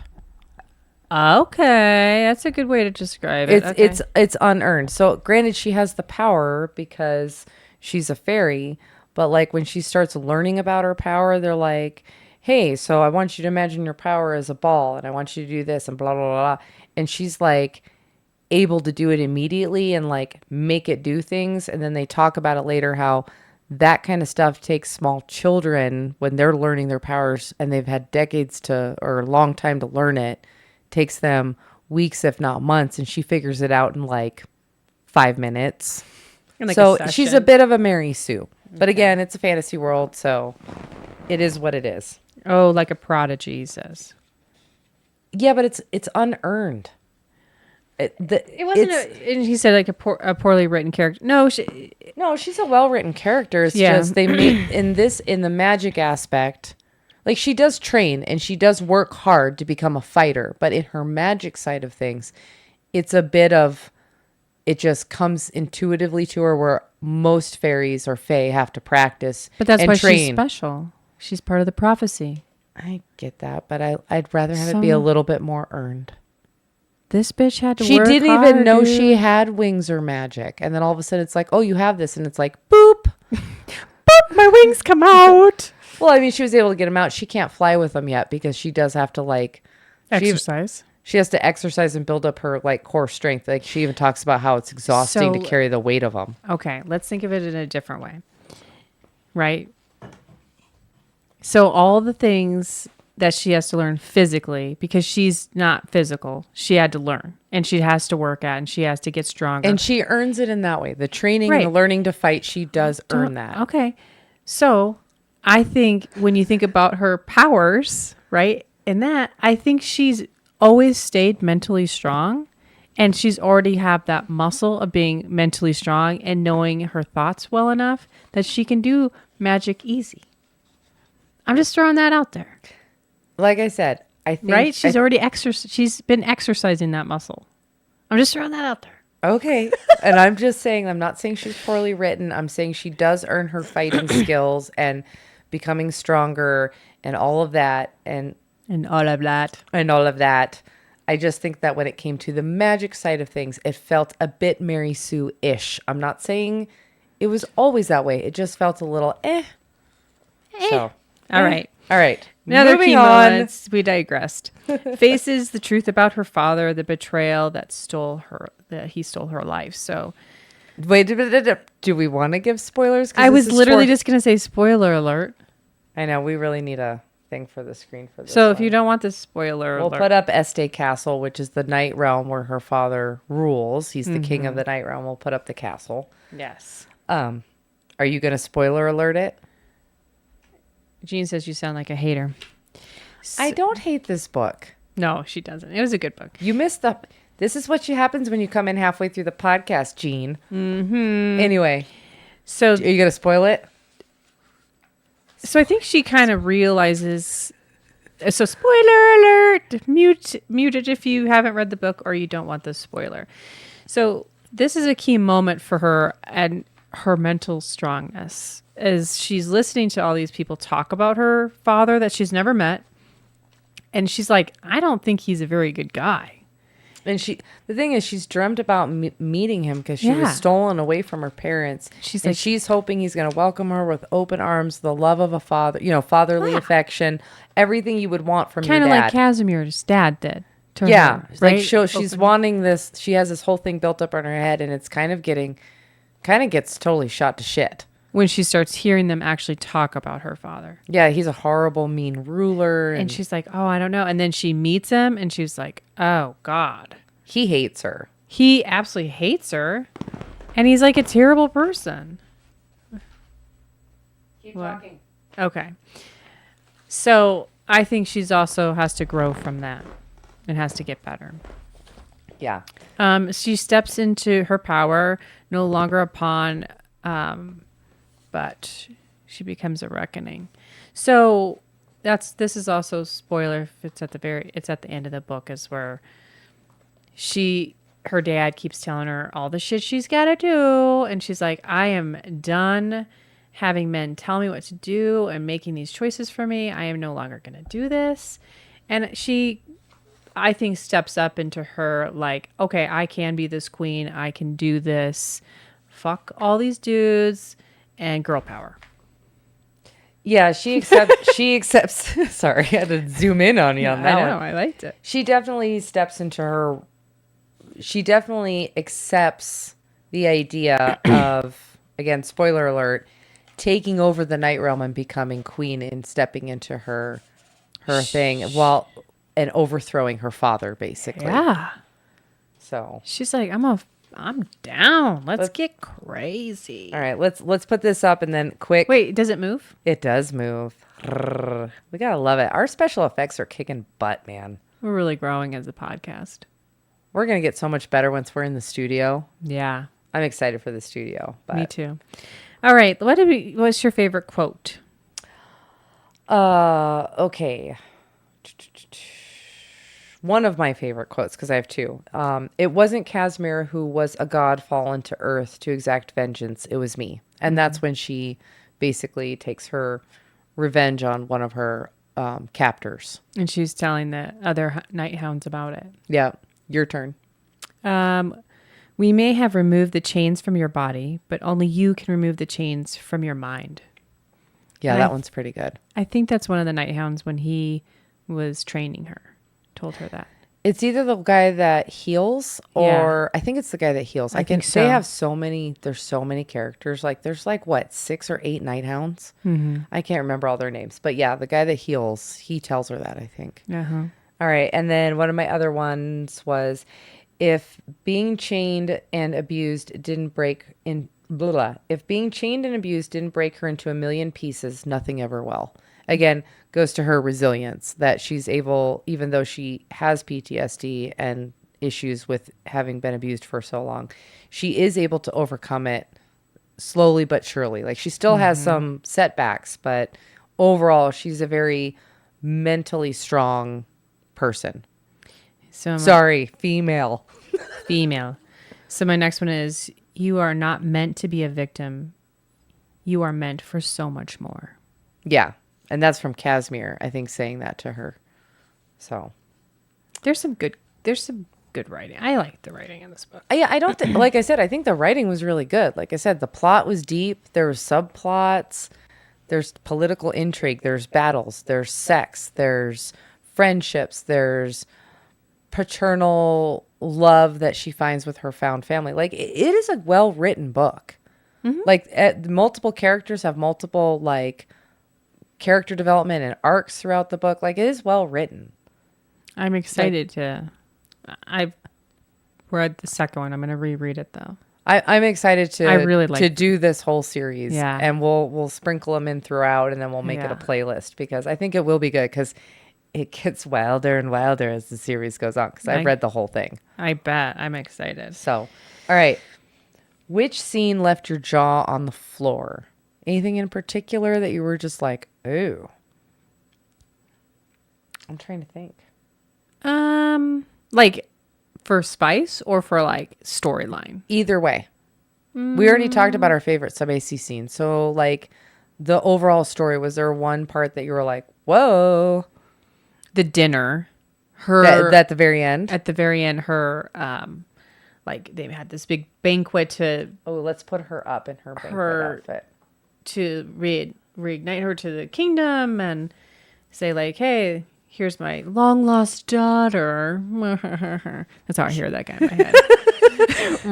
Okay. That's a good way to describe it. It's unearned. So granted, she has the power because she's a fairy. But, like, when she starts learning about her power, they're like, hey, so I want you to imagine your power as a ball, and I want you to do this, and blah, blah, blah, blah. And she's, like, able to do it immediately and, like, make it do things. And then they talk about it later how that kind of stuff takes small children when they're learning their powers, and they've had or a long time to learn it, takes them weeks, if not months, and she figures it out in, like, 5 minutes. So she's a bit of a Mary Sue. But again, it's a fantasy world, so it is what it is. Oh, like a prodigy, he says. Yeah, but it's unearned. It wasn't. And he said like a poorly written character. No, she's a well-written character. It's just they made in the magic aspect, like she does train and she does work hard to become a fighter. But in her magic side of things, it's a bit of. It just comes intuitively to her where most fairies or fae have to practice. But that's why she's special. She's part of the prophecy. I get that, but I'd rather have it be a little bit more earned. This bitch had to work She didn't hard, even know dude. she had wings or magic. And then all of a sudden it's like, oh, you have this. And it's like, boop. Boop, my wings come out. Well, I mean, she was able to get them out. She can't fly with them yet because she does have to like... Exercise. She has to exercise and build up her like core strength. Like she even talks about how it's exhausting to carry the weight of them. Okay, let's think of it in a different way. Right? So all the things that she has to learn physically, because she's not physical, she had to learn. And she has to work at and she has to get stronger. And she earns it in that way. The training and the learning to fight, she does earn that. Okay. So I think when you think about her powers, right? In that, I think she's always stayed mentally strong And she's already have that muscle of being mentally strong and knowing her thoughts well enough that she can do magic easy. I'm just throwing that out there. Like I said, I think... Right? She's already she's been exercising that muscle. I'm just throwing that out there. Okay. And I'm just saying, I'm not saying she's poorly written. I'm saying she does earn her fighting skills and becoming stronger and all of that. And all of that. I just think that when it came to the magic side of things, it felt a bit Mary Sue-ish. I'm not saying it was always that way. It just felt a little So, all right. All right. Another Moving key on. moments. We digressed. Faces the truth about her father, the betrayal that he stole her life. So, Wait, do we want to give spoilers? 'Cause I was this is literally just going to say spoiler alert. I know, we really need a thing for the screen for this. So if one. you don't want the spoiler We'll alert. put up Este Castle, which is the night realm where her father rules. He's the king of the night realm. We'll put up the castle. Yes. Are you going to spoiler alert it? Jean says you sound like a hater. I don't hate this book. No, she doesn't. It was a good book. You missed the... This is what happens when you come in halfway through the podcast, Jean. Mm-hmm. Anyway, So are you going to spoil it? I think she kind of realizes. So spoiler alert! Mute it if you haven't read the book or you don't want the spoiler. So this is a key moment for her and her mental strongness as she's listening to all these people talk about her father that she's never met, and she's like, I don't think he's a very good guy. And the thing is, she's dreamt about meeting him because she was stolen away from her parents. She's hoping he's going to welcome her with open arms, the love of a father, fatherly affection, everything you would want from your dad. Kind of like Casimir's dad did to Yeah. her. Like she's wanting this. She has this whole thing built up in her head, and it's kind of gets totally shot to shit. When she starts hearing them actually talk about her father. Yeah, he's a horrible, mean ruler. And she's like, oh, I don't know. And then she meets him and she's like, oh, God. He hates her. He absolutely hates her. And he's like a terrible person. Keep talking. Okay. So I think she's also has to grow from that and has to get better. Yeah. She steps into her power, no longer a pawn, but she becomes a reckoning. So this is also spoiler. It's at the end of the book is where her dad keeps telling her all the shit she's got to do. And she's like, I am done having men tell me what to do and making these choices for me. I am no longer going to do this. And she, I think, steps up into her like, okay, I can be this queen. I can do this. Fuck all these dudes and girl power. Yeah, she accepts. Sorry, I had to zoom in on you on that one. I liked it. She definitely steps into her. She definitely accepts the idea of, again, spoiler alert, taking over the night realm and becoming queen and stepping into her thing and overthrowing her father, basically. Yeah. So she's like, I'm down. Let's get crazy. All right, let's put this up and then quick. Wait, does it move? It does move. We gotta love it. Our special effects are kicking butt, man. We're really growing as a podcast. We're gonna get so much better once we're in the studio. Yeah. I'm excited for the studio. But... Me too. All right. What's your favorite quote? Okay. One of my favorite quotes, because I have two. It wasn't Casimir who was a god fallen to earth to exact vengeance. It was me. And that's when she basically takes her revenge on one of her captors. And she's telling the other night hounds about it. Yeah. Your turn. We may have removed the chains from your body, but only you can remove the chains from your mind. Yeah, And that one's pretty good. I think that's one of the night hounds when he was training her. Told her that. It's either the guy that heals or I think it's the guy that heals. I think so. They have there's so many characters. Like there's like what, 6 or 8 night hounds? Mm-hmm. I can't remember all their names, but yeah, the guy that heals, he tells her that, I think. Uh-huh. All right. And then one of my other ones was if being chained and abused didn't break if being chained and abused didn't break her into a million pieces, nothing ever will. Again, goes to her resilience that she's able, even though she has PTSD and issues with having been abused for so long, she is able to overcome it slowly but surely. Like she still has some setbacks, but overall she's a very mentally strong person. So Sorry, female. female. So my next one is, you are not meant to be a victim. You are meant for so much more. Yeah. And that's from Casimir, I think, saying that to her. So There's some good writing. I like the writing in this book. I don't think, like I said, I think the writing was really good. Like I said, the plot was deep. There were subplots. There's political intrigue. There's battles. There's sex. There's friendships. There's paternal love that she finds with her found family. Like it is a well-written book. Like multiple characters have multiple like character development and arcs throughout the book. Like it is well written. I'm excited to. I've read the second one. I'm going to reread it though. I'm excited to. I really like to do this whole series. Yeah. And we'll sprinkle them in throughout, and then we'll make it a playlist because I think it will be good because it gets wilder and wilder as the series goes on. Because I've read the whole thing. I bet. I'm excited. So, all right. Which scene left your jaw on the floor? Anything in particular that you were just like, ooh? I'm trying to think. Like for spice or for like storyline? Either way. We already talked about our favorite sub-AC scene. So like the overall story, was there one part that you were like, whoa? The dinner. Her At the very end? at the very end, her like they had this big banquet to Let's put her up in her banquet outfit. to reignite her to the kingdom and say like, hey, here's my long lost daughter. That's how I hear that guy in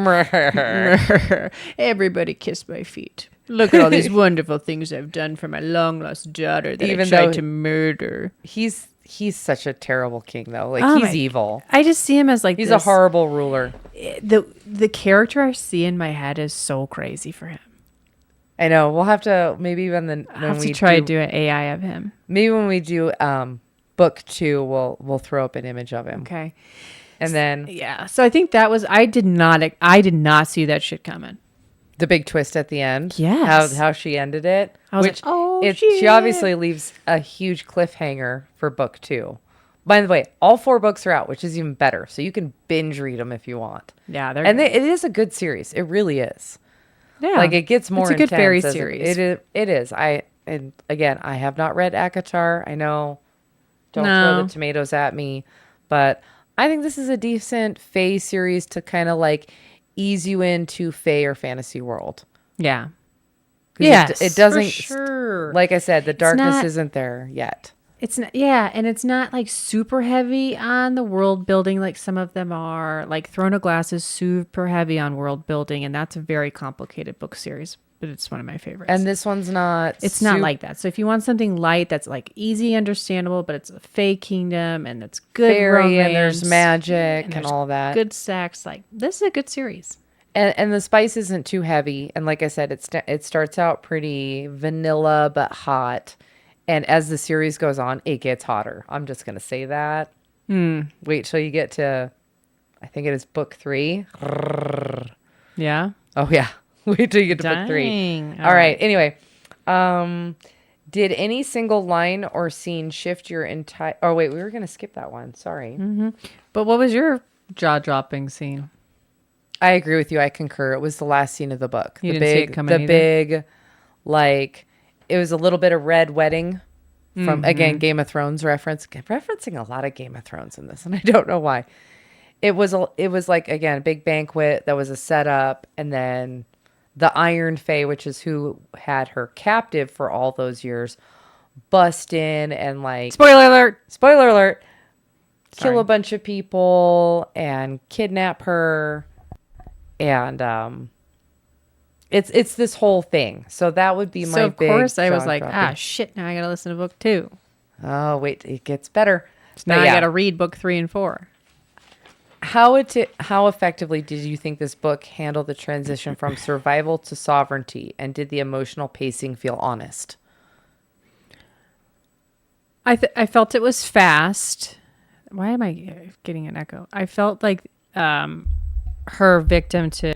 my head. Everybody kiss my feet. Look at all these wonderful things I've done for my long lost daughter that Even I tried though to murder. He's such a terrible king though. Like Oh he's my- evil. I just see him as like He's this, a horrible ruler. the character I see in my head is so crazy for him. I know. We'll have to maybe when I have to try to do an AI of him. maybe when we do book 2, we'll throw up an image of him. Okay. And then Yeah. So I think that was I did not see that shit coming. the big twist at the end. Yes. How she ended it. I was like, oh, she shit. obviously leaves a huge cliffhanger for book 2. By the way, all 4 books are out, which is even better. So you can binge read them if you want. Yeah, It is a good series. It really is. yeah. Like it gets more It's a good intense fairy as series. It is. And again, I have not read Akatar. I know. Don't No. throw the tomatoes at me, but I think this is a decent fae series to kind of like ease you into fae or fantasy world. Yeah. 'Cause Yes, it doesn't. for sure. Like I said, the darkness not- isn't there yet. It's not, yeah, and it's not like super heavy on the world building like some of them are. Like Throne of Glass is super heavy on world building, and that's a very complicated book series, but it's one of my favorites. And this one's not. it's not like that. So if you want something light that's like easy, understandable, but it's a fey kingdom and it's good fairy and there's romance, magic and there's all that. good sex, like this is a good series. And the spice isn't too heavy. And like I said, it starts out pretty vanilla but hot. And as the series goes on, it gets hotter. I'm just going to say that. Wait till you get to, I think it is book 3. Yeah. Oh, yeah. Wait till you get to book 3. Dang. All right. Anyway, did any single line or scene shift your entire... Oh, wait. We were going to skip that one. Sorry. But what was your jaw-dropping scene? I agree with you. I concur. It was the last scene of the book. You the didn't see big, it coming the either? big, like, it was a little bit of red wedding from again Game of Thrones referencing a lot of Game of Thrones in this, and I don't know why. It was like again a big banquet that was a setup, and then the Iron Fae, which is who had her captive for all those years, bust in and like Spoiler alert. kill Sorry. a bunch of people and kidnap her. And it's this whole thing. So that would be my So of big course I was like, jaw-dropping. shit, now I gotta listen to book 2. Oh, wait, it gets better. Now But I yeah. gotta read book 3 and 4. How effectively did you think this book handled the transition from survival to sovereignty, and did the emotional pacing feel honest? I felt it was fast. Why am I getting an echo? I felt like her victim to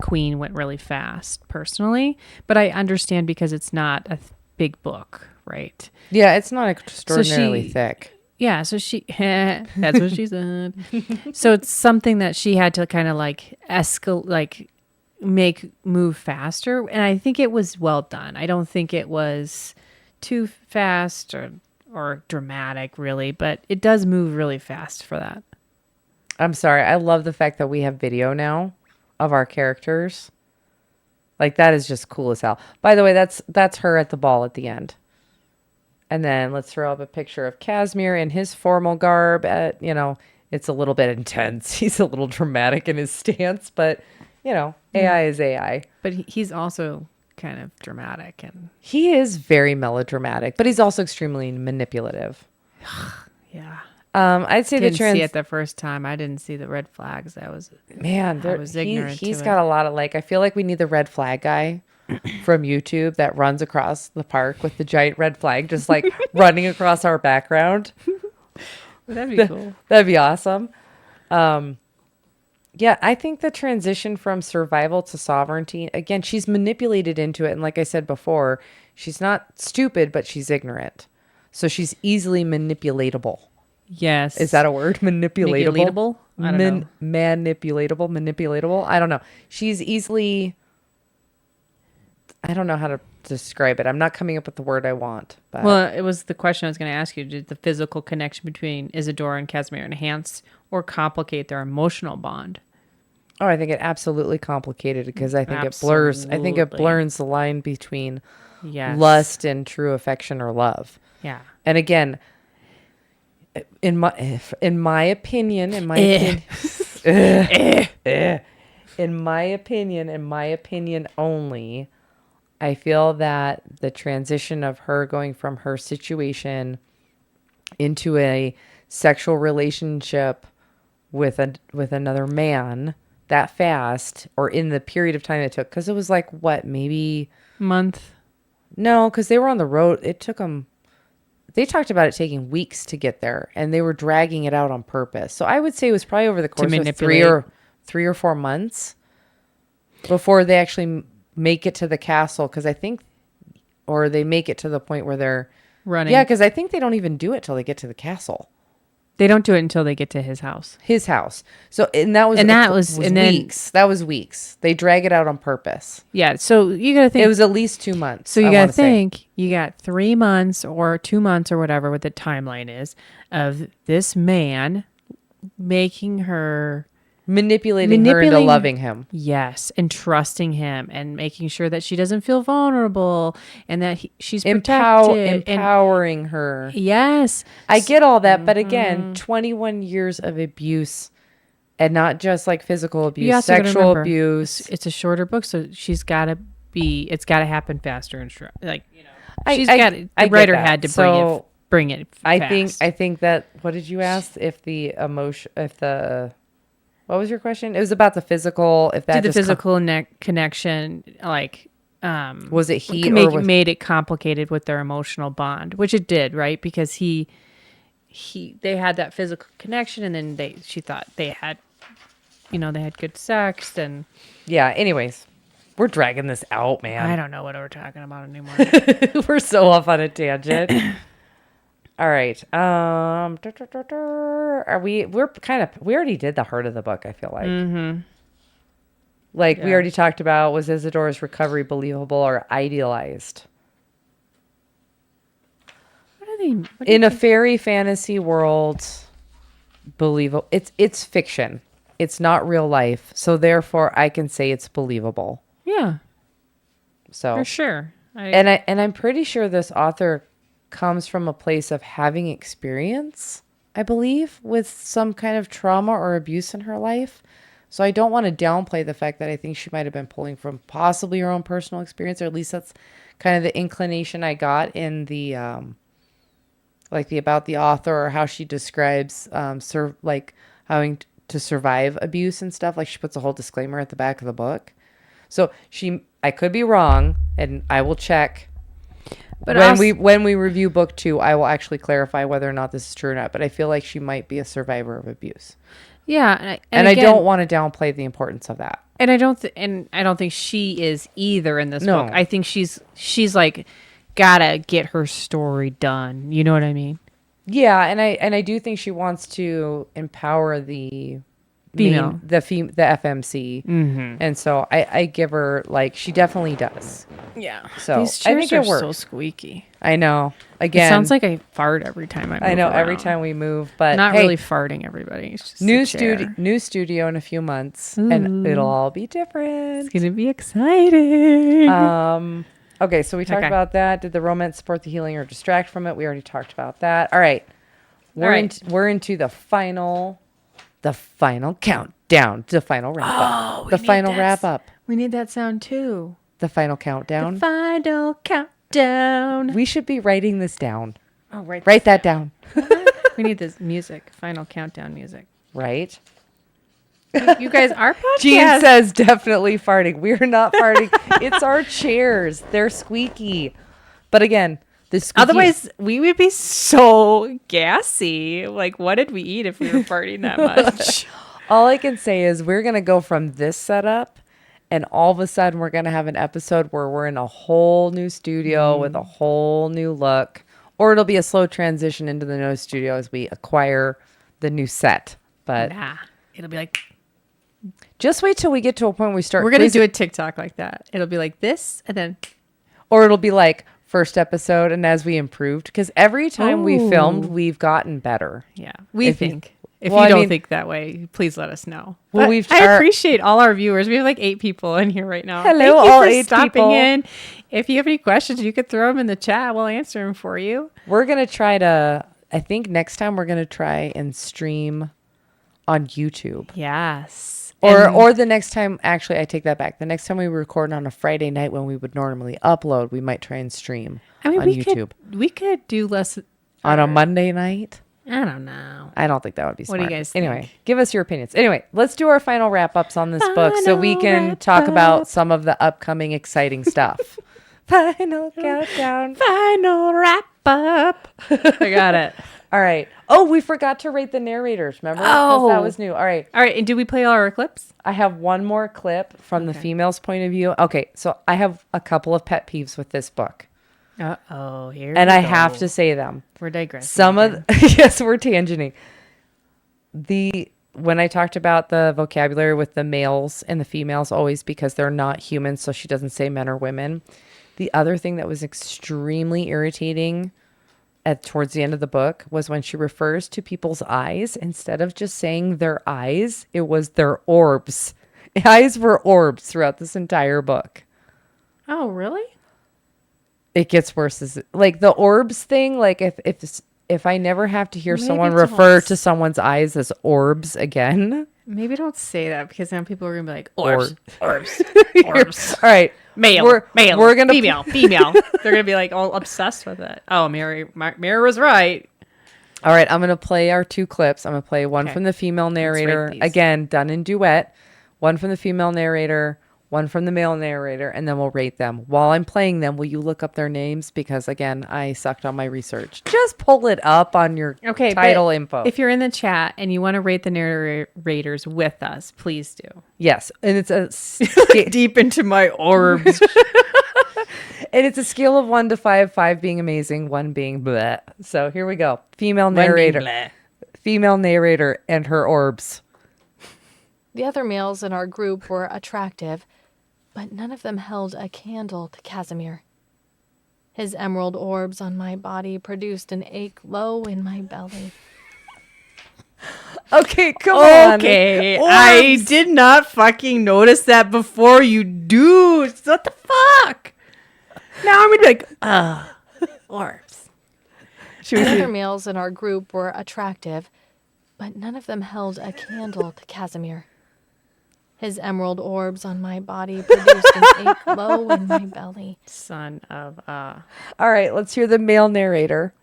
Queen went really fast personally, but I understand because it's not a big book, right? Yeah, it's not extraordinarily thick. Yeah, so she that's what she said. So it's something that she had to kind of like move faster, and I think it was well done. I don't think it was too fast or dramatic really, but it does move really fast for that. I'm sorry. I love the fact that we have video now of our characters. Like, that is just cool as hell. By the way, that's her at the ball at the end. And then let's throw up a picture of Casimir in his formal garb. It's a little bit intense. He's a little dramatic in his stance, but AI is AI. But he's also kind of dramatic, and he is very melodramatic, but he's also extremely manipulative. Yeah. I'd say didn't see it the first time. I didn't see the red flags. I was ignorant. He's got a lot of I feel like we need the red flag guy from YouTube that runs across the park with the giant red flag, just like running across our background. That'd be cool. That'd be awesome. Yeah, I think the transition from survival to sovereignty, again, she's manipulated into it. And like I said before, she's not stupid, but she's ignorant. So she's easily manipulatable. Yes. Is that a word? Manipulatable? I don't know. Manipulatable? I don't know. She's easily... I don't know how to describe it. I'm not coming up with the word I want. But. Well, it was the question I was going to ask you. Did the physical connection between Isadora and Casimir enhance or complicate their emotional bond? Oh, I think it absolutely complicated because I think it blurs the line between lust and true affection or love. Yeah. And again, in my opinion, in my opinion only, I feel that the transition of her going from her situation into a sexual relationship with another man that fast, or in the period of time it took, because it was like, what, maybe month? No, because they were on the road. It took them. They talked about it taking weeks to get there, and they were dragging it out on purpose. So I would say it was probably over the course of 3 or 4 months before they actually make it to the castle. Because I think, or they make it to the point where they're running. Yeah, because I think they don't even do it till they get to the castle. They don't do it until they get to his house. So that was weeks. That was weeks. They drag it out on purpose. Yeah. So you got to think it was at least 2 months. So you got to think you got 3 months or 2 months or whatever what the timeline is of this man making her manipulating her into loving him. Yes, and trusting him and making sure that she doesn't feel vulnerable and that she's protected. Empowering her. Yes. I get all that, but again, 21 years of abuse, and not just like physical abuse, sexual abuse. It's a shorter book, so it's got to happen faster and the writer had to bring it fast. I think that, what did you ask? What was your question? It was about the physical. If that did the physical connection, was it heat or made it complicated with their emotional bond, which it did, right? Because they had that physical connection, and then she thought they had good sex, and yeah. Anyways, we're dragging this out, man. I don't know what we're talking about anymore. We're so off on a tangent. All right. We already did the heart of the book, I feel like. Mm-hmm. We already talked about, was Isadora's recovery believable or idealized? In a fairy fantasy world, believable. It's fiction. It's not real life. So therefore I can say it's believable. Yeah. So for sure. I'm pretty sure this author comes from a place of having experience, I believe, with some kind of trauma or abuse in her life. So I don't want to downplay the fact that I think she might have been pulling from possibly her own personal experience, or at least that's kind of the inclination I got in the the about the author, or how she describes having to survive abuse and stuff. Like, she puts a whole disclaimer at the back of the book. So I could be wrong, and I will check. But when we review book 2, I will actually clarify whether or not this is true or not. But I feel like she might be a survivor of abuse. Yeah, And I again, don't want to downplay the importance of that. And I don't think she is either in this book. I think she's like gotta get her story done. You know what I mean? Yeah, and I do think she wants to empower the Female. the FMC, and so I give her like she definitely does. Yeah. So These I chairs think it are works. so squeaky. I know. It Again, sounds like I fart every time I move I know every around. time we move, but Not hey, really farting, everybody. It's just new a chair. studio in a few months, and it'll all be different. It's gonna be exciting. Okay, so we talked Okay. about that. Did the romance support the healing or distract from it? We already talked about that. All right. We're into the final countdown, the final wrap up. The final wrap up. We need that sound too. The final countdown. Final countdown. We should be writing this down. Oh, right. Write that down. We need this music. Final countdown music. Right? You guys are podcast. Gene says definitely farting. We're not farting. It's our chairs. They're squeaky. But again, the squeaky... Otherwise, we would be so gassy. Like, what did we eat if we were farting that much? All I can say is we're going to go from this setup and all of a sudden we're going to have an episode where we're in a whole new studio with a whole new look. Or it'll be a slow transition into the new studio as we acquire the new set. But Nah, it'll be like, just wait till we get to a point where we start. we're going to quizzing- do a TikTok like that. It'll be like this, and then Or it'll be like first episode and as we improved. Because every time we filmed, we've gotten better. yeah, we If you- think. If well, you I don't mean- think that way, please let us know. Well, But I appreciate all our viewers. We have like 8 people in here right now. Hello, Thank you all for 8 stopping people. in. If you have any questions, you could throw them in the chat. We'll answer them for you. We're going to try to, I think next time we're going to try and stream on YouTube. Yes. Or the next time, actually, I take that back. The next time we record on a Friday night when we would normally upload, we might try and stream on YouTube. We could do less On a Monday night? I don't know. I don't think that would be What smart. do you guys Anyway, think? give us your opinions. Anyway, let's do our final wrap-ups on this book so we can talk about some of the upcoming exciting stuff. Final countdown. Final wrap up. I got it. All right. Oh, we forgot to rate the narrators, remember? 'Cause that was new. All right. All right. And do we play all our clips? I have one more clip from the female's point of view. Okay, so I have a couple of pet peeves with this book. Uh-oh. Here And we I go. have to say them. We're digressing. Some of yes, we're tangenting. When I talked about the vocabulary with the males and the females, always because they're not humans, so she doesn't say men or women. The other thing that was extremely irritating towards the end of the book was when she refers to people's eyes. Instead of just saying their eyes, it was their orbs. Eyes were orbs throughout this entire book. Oh, really? It gets worse. Like the orbs thing, like if I never have to hear Maybe someone don't refer to someone's eyes as orbs again. Maybe don't say that because then people are going to be like, orbs, orbs, All orbs. right. Male, male, we're gonna female, female. They're going to be like all obsessed with it. Oh, Mary was right. All right, I'm going to play our 2 clips. I'm going to play one Okay. from the female narrator, these. again, done in duet. One from the female narrator, one from the male narrator, and then we'll rate them. While I'm playing them, will you look up their names? Because, again, I sucked on my research. Just pull it up on your title but info. If you're in the chat and you want to rate the narrators with us, please do. Yes, and it's a Deep into my orbs. and it's a scale of 1 to 5, 5 being amazing, 1 being bleh. So here we go. Female narrator. Female narrator and her orbs. The other males in our group were attractive, but none of them held a candle to Casimir. His emerald orbs on my body produced an ache low in my belly. Okay, come on. Okay, I did not fucking notice that before, you dudes. What the fuck? Now I'm gonna be like, orbs. The other males in our group were attractive, but none of them held a candle to Casimir. His emerald orbs on my body produced an ache low in my belly. Son of a. All right, let's hear the male narrator.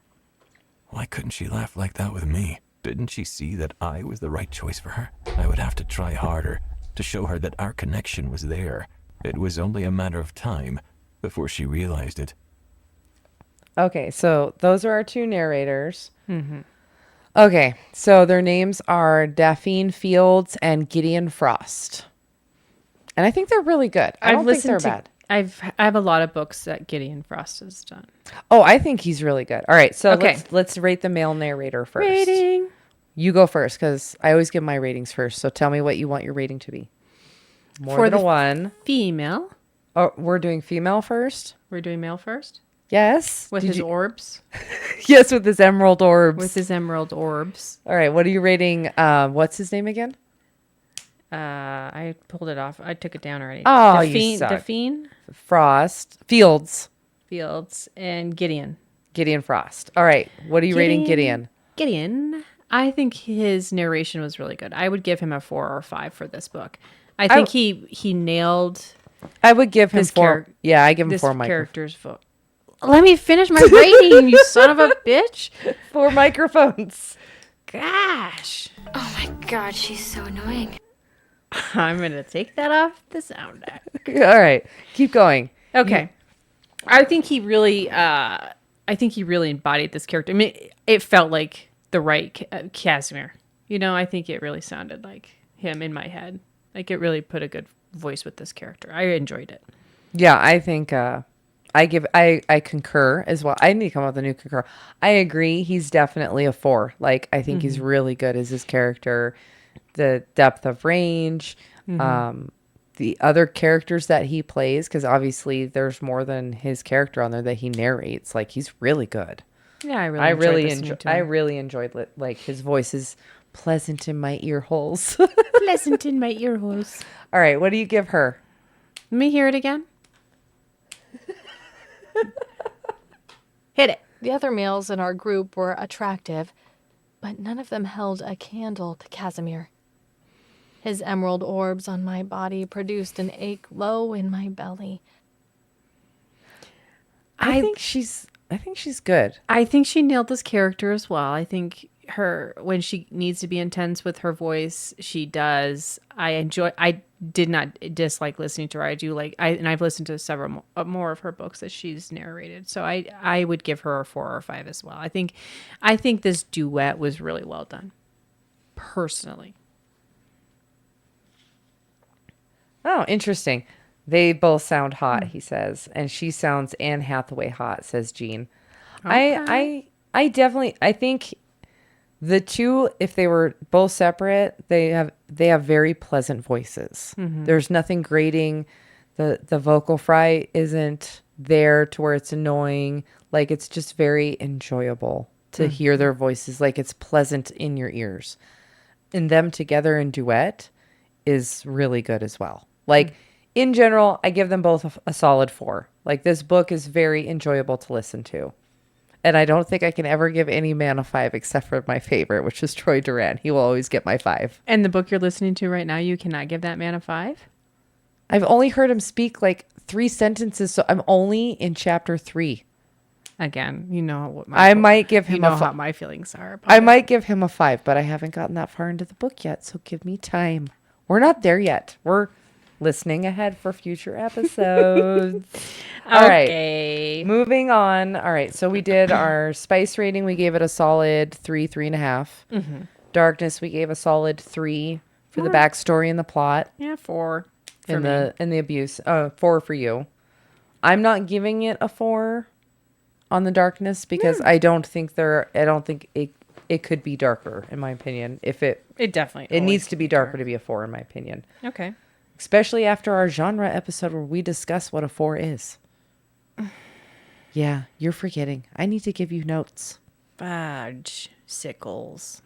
Why couldn't she laugh like that with me? Didn't she see that I was the right choice for her? I would have to try harder to show her that our connection was there. It was only a matter of time before she realized it. Okay, so those are our 2 narrators. Okay, so their names are Daphne Fields and Gideon Frost. And I think they're really good. I don't think they're bad. I have a lot of books that Gideon Frost has done. Oh, I think he's really good. All right, so Okay. let's rate the male narrator first. Rating. You go first because I always give my ratings first. So tell me what you want your rating to be. More For than the a one. Female. Oh, we're doing female first? We're doing male first. Yes. With his orbs. Yes, with his emerald orbs. With his emerald orbs. All right, what are you rating? What's his name again? I pulled it off. I took it down already. Oh, you suck. Daphne Fields, Fields and Gideon. Gideon Frost. All right, what are you rating Gideon? Gideon. I think his narration was really good. I would give him a 4 or 5 for this book. I think he nailed I would give him this 4. Yeah, I give him this 4 character's vote. Let me finish my rating, you son of a bitch. 4 microphones. Gosh. Oh my god, she's so annoying. I'm going to take that off the sound deck. All right, keep going. Okay. I think he really embodied this character. I mean, it felt like the right Casimir. You know, I think it really sounded like him in my head. Like it really put a good voice with this character. I enjoyed it. Yeah, I think I concur as well. I need to come up with a new concur. I agree. He's definitely a 4. Like I think he's really good as his character. The depth of range, the other characters that he plays, because obviously there's more than his character on there that he narrates. Like he's really good. Yeah, I really enjoyed like his voice is pleasant in my ear holes. pleasant in my ear holes. All right, what do you give her? Let me hear it again. Hit it. The other males in our group were attractive, but none of them held a candle to Casimir. His emerald orbs on my body produced an ache low in my belly. I think she's good. I think she nailed this character as well. I think when she needs to be intense with her voice, she does. I did not dislike listening to her. I do and I've listened to several more of her books that she's narrated. So I would give her a 4 or 5 as well. I think this duet was really well done. Personally. Oh, interesting. They both sound hot, he says, and she sounds Anne Hathaway hot, says Jean. Okay. I think the two, if they were both separate, they have very pleasant voices. There's nothing grating. The vocal fry isn't there to where it's annoying. Like it's just very enjoyable to hear their voices. Like it's pleasant in your ears. And them together in duet is really good as well. Like in general, I give them both a solid 4. Like this book is very enjoyable to listen to. And I don't think I can ever give any man a 5 except for my favorite, which is Troy Duran. He will always get my 5. And the book you're listening to right now, you cannot give that man a 5? I've only heard him speak like 3 sentences, so I'm only in chapter 3. Again, you know what I might give him how my feelings are. I might give him a 5, but I haven't gotten that far into the book yet, so give me time. We're not there yet. We're listening ahead for future episodes. All right. Moving on. All right. So we did our spice rating. We gave it a solid 3.5. Darkness, we gave a solid 3 for the backstory and the plot. Yeah, 4 for and me. the abuse. 4 for you. I'm not giving it a 4 on the darkness because I don't think it could be darker in my opinion. If it definitely needs to be darker to be a 4 in my opinion. Okay. Especially after our genre episode where we discuss what a 4 is. Yeah, you're forgetting. I need to give you notes. Fudge. Sickles.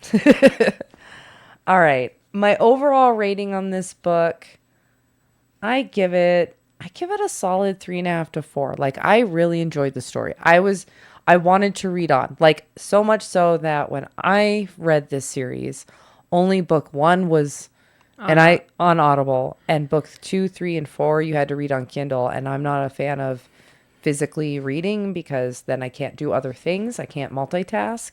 All right. My overall rating on this book, I give it a solid 3.5 to 4. Like I really enjoyed the story. I wanted to read on. Like so much so that when I read this series, only book 1 was on Audible, and book 2, 3, and 4 you had to read on Kindle, and I'm not a fan of physically reading because then I can't do other things. I can't multitask.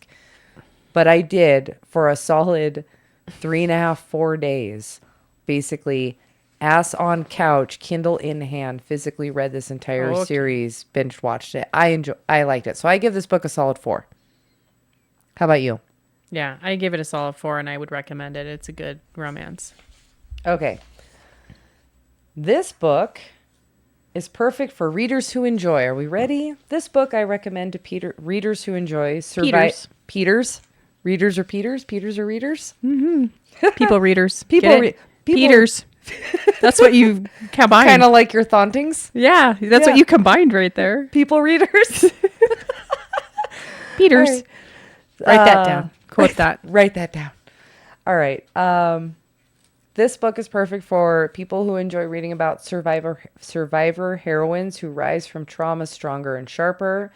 But I did for a solid 3.5, 4 days, basically ass on couch, Kindle in hand, physically read this entire series, binge watched it. I liked it. So I give this book a solid 4. How about you? Yeah, I give it a solid 4, and I would recommend it. It's a good romance. Okay. This book is perfect for readers who enjoy. Are we ready? This book I recommend to readers who enjoy Peters. Readers or Peters? Peters or readers? People readers. People Peters. That's what you combined. Kind of like your Thauntings. Yeah, that's what you combined right there. People readers. Peters. Right. Write that down. Quote that. Write that down. All right. This book is perfect for people who enjoy reading about survivor heroines who rise from trauma stronger and sharper,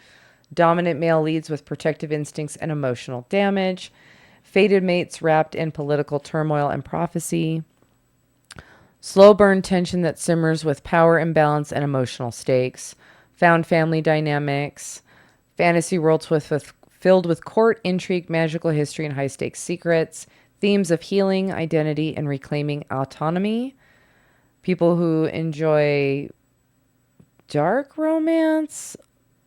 dominant male leads with protective instincts and emotional damage, fated mates wrapped in political turmoil and prophecy, slow burn tension that simmers with power imbalance and emotional stakes, found family dynamics, fantasy worlds filled with court intrigue, magical history, and high stakes secrets, themes of healing, identity, and reclaiming autonomy. People who enjoy dark romance,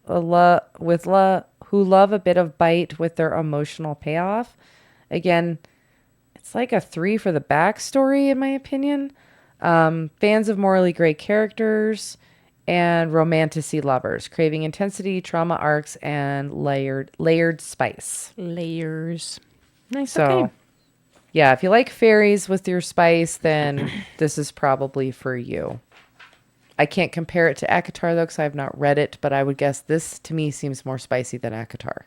who love a bit of bite with their emotional payoff. Again, it's like a 3 for the backstory, in my opinion. Fans of morally gray characters and romantasy lovers, craving intensity, trauma arcs, and layered spice. Layers. Nice. So, Okay. yeah, if you like fairies with your spice, then this is probably for you. I can't compare it to ACOTAR, though, because I have not read it, but I would guess this, to me, seems more spicy than ACOTAR.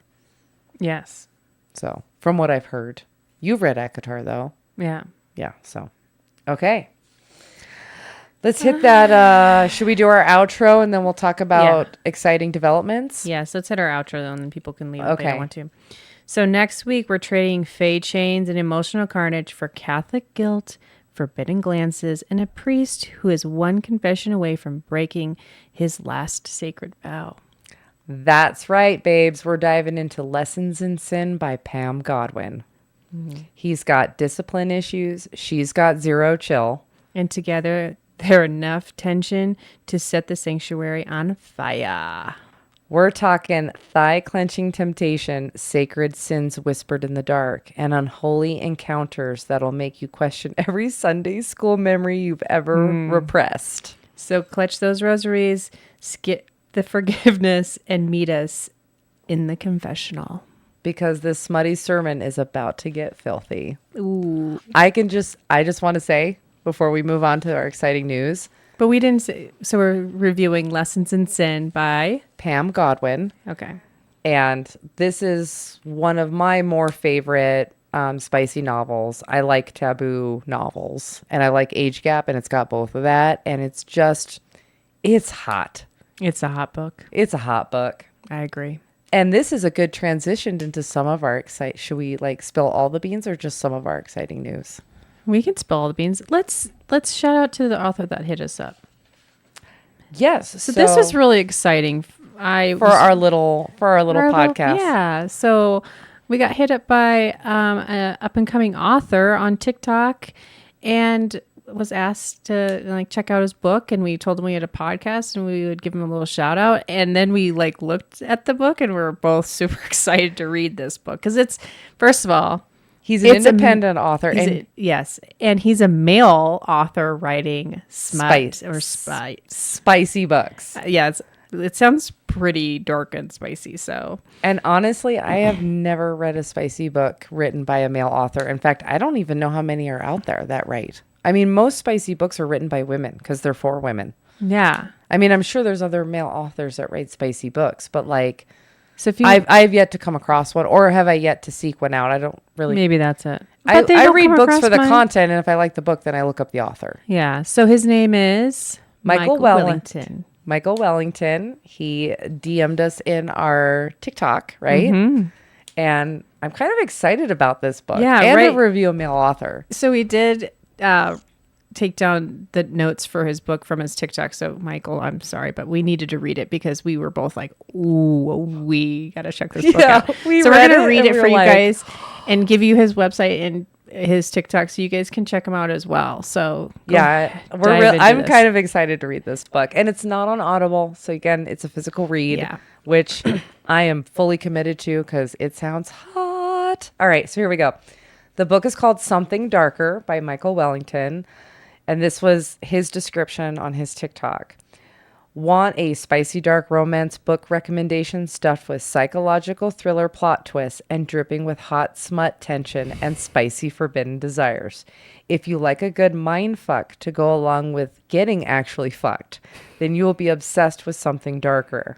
Yes. So, from what I've heard. You've read ACOTAR, though. Yeah. Yeah, so. Okay. Let's hit that. Should we do our outro, and then we'll talk about exciting developments? Yes, let's hit our outro, though, and then people can leave if they Okay. don't want to. So next week, we're trading fade chains and emotional carnage for Catholic guilt, forbidden glances, and a priest who is one confession away from breaking his last sacred vow. That's right, babes. We're diving into Lessons in Sin by Pam Godwin. He's got discipline issues. She's got zero chill. And together, they're enough tension to set the sanctuary on fire. We're talking thigh-clenching temptation, sacred sins whispered in the dark, and unholy encounters that'll make you question every Sunday school memory you've ever repressed. So clutch those rosaries, skip the forgiveness, and meet us in the confessional. Because this smutty sermon is about to get filthy. Ooh. I just want to say, before we move on to our exciting news, But we didn't say, so we're reviewing Lessons in Sin by Pam Godwin. Okay. And this is one of my more favorite spicy novels. I like taboo novels, and I like Age Gap, and it's got both of that. And it's hot. It's a hot book. It's a hot book. I agree. And this is a good transition into some of our should we spill all the beans or just some of our exciting news? We can spill all the beans. Let's shout out to the author that hit us up. Yes. So this was really exciting. For our little podcast. Yeah. So we got hit up by an up and coming author on TikTok, and was asked to check out his book, and we told him we had a podcast and we would give him a little shout out. And then we looked at the book, and we were both super excited to read this book because it's, first of all, he's an independent author. Yes. And he's a male author writing spicy books. It sounds pretty dark and spicy. So, and honestly, I have never read a spicy book written by a male author. In fact, I don't even know how many are out there that write. I mean, most spicy books are written by women because they're for women. yeah. I mean, I'm sure there's other male authors that write spicy books, but So if you, I've yet to come across one, or have I yet to seek one out? I don't really. maybe that's it. I But they don't read come books for the across mine. content, and if I like the book, then I look up the author. Yeah. So his name is Michael Wellington. Michael Wellington. He DM'd us in our TikTok, right? Mm-hmm. And I'm kind of excited about this book. Yeah, and right. to review a male author. So we did take down the notes for his book from his TikTok. So Michael, I'm sorry, but we needed to read it because we were both like, ooh, we got to check this book out. So we're going to read it for you guys and give you his website and his TikTok so you guys can check him out as well. So I'm kind of excited to read this book, and it's not on Audible. So again, it's a physical read, which I am fully committed to because it sounds hot. What? All right, so here we go. The book is called Something Darker by Michael Wellington, and this was his description on his TikTok. Want a spicy dark romance book recommendation stuffed with psychological thriller plot twists and dripping with hot smut tension and spicy forbidden desires? If you like a good mind fuck to go along with getting actually fucked, then you will be obsessed with Something Darker.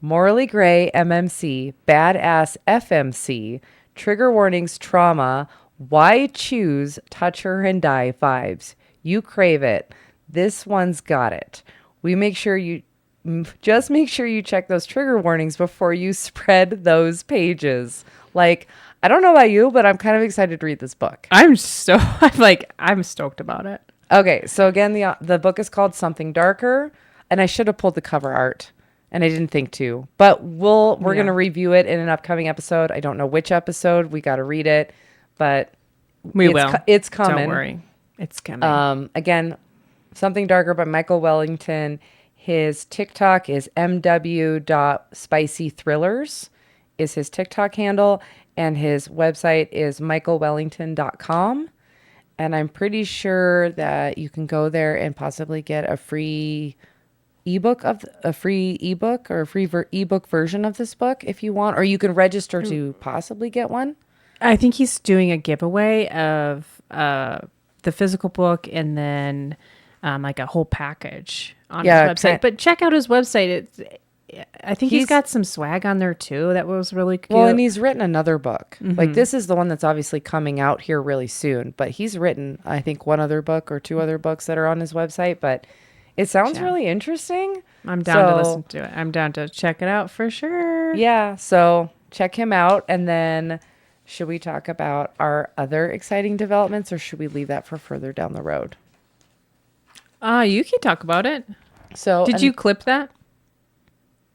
Morally gray MMC, badass FMC, trigger warnings trauma, why choose touch her and die vibes. You crave it. This one's got it. Make sure you check those trigger warnings before you spread those pages. Like, I don't know about you, but I'm kind of excited to read this book. I'm stoked about it. Okay, so again, the book is called Something Darker, and I should have pulled the cover art, and I didn't think to. But we're going to review it in an upcoming episode. I don't know which episode. We got to read it, but it's coming. Don't worry. It's coming. Again, Something Darker by Michael Wellington. His TikTok is mw.spicythrillers is his TikTok handle, and his website is michaelwellington.com. And I'm pretty sure that you can go there and possibly get a free ebook or a free ebook version of this book if you want, or you can register to possibly get one. I think he's doing a giveaway of the physical book and then like a whole package on his website. But check out his website. I think he's got some swag on there too. That was really cute. Well, and he's written another book. Mm-hmm. Like, this is the one that's obviously coming out here really soon. But he's written, I think, one other book or two other books that are on his website. But it sounds really interesting. I'm down to listen to it. I'm down to check it out for sure. Yeah. So check him out. And then should we talk about our other exciting developments, or should we leave that for further down the road? You can talk about it. So did you clip that?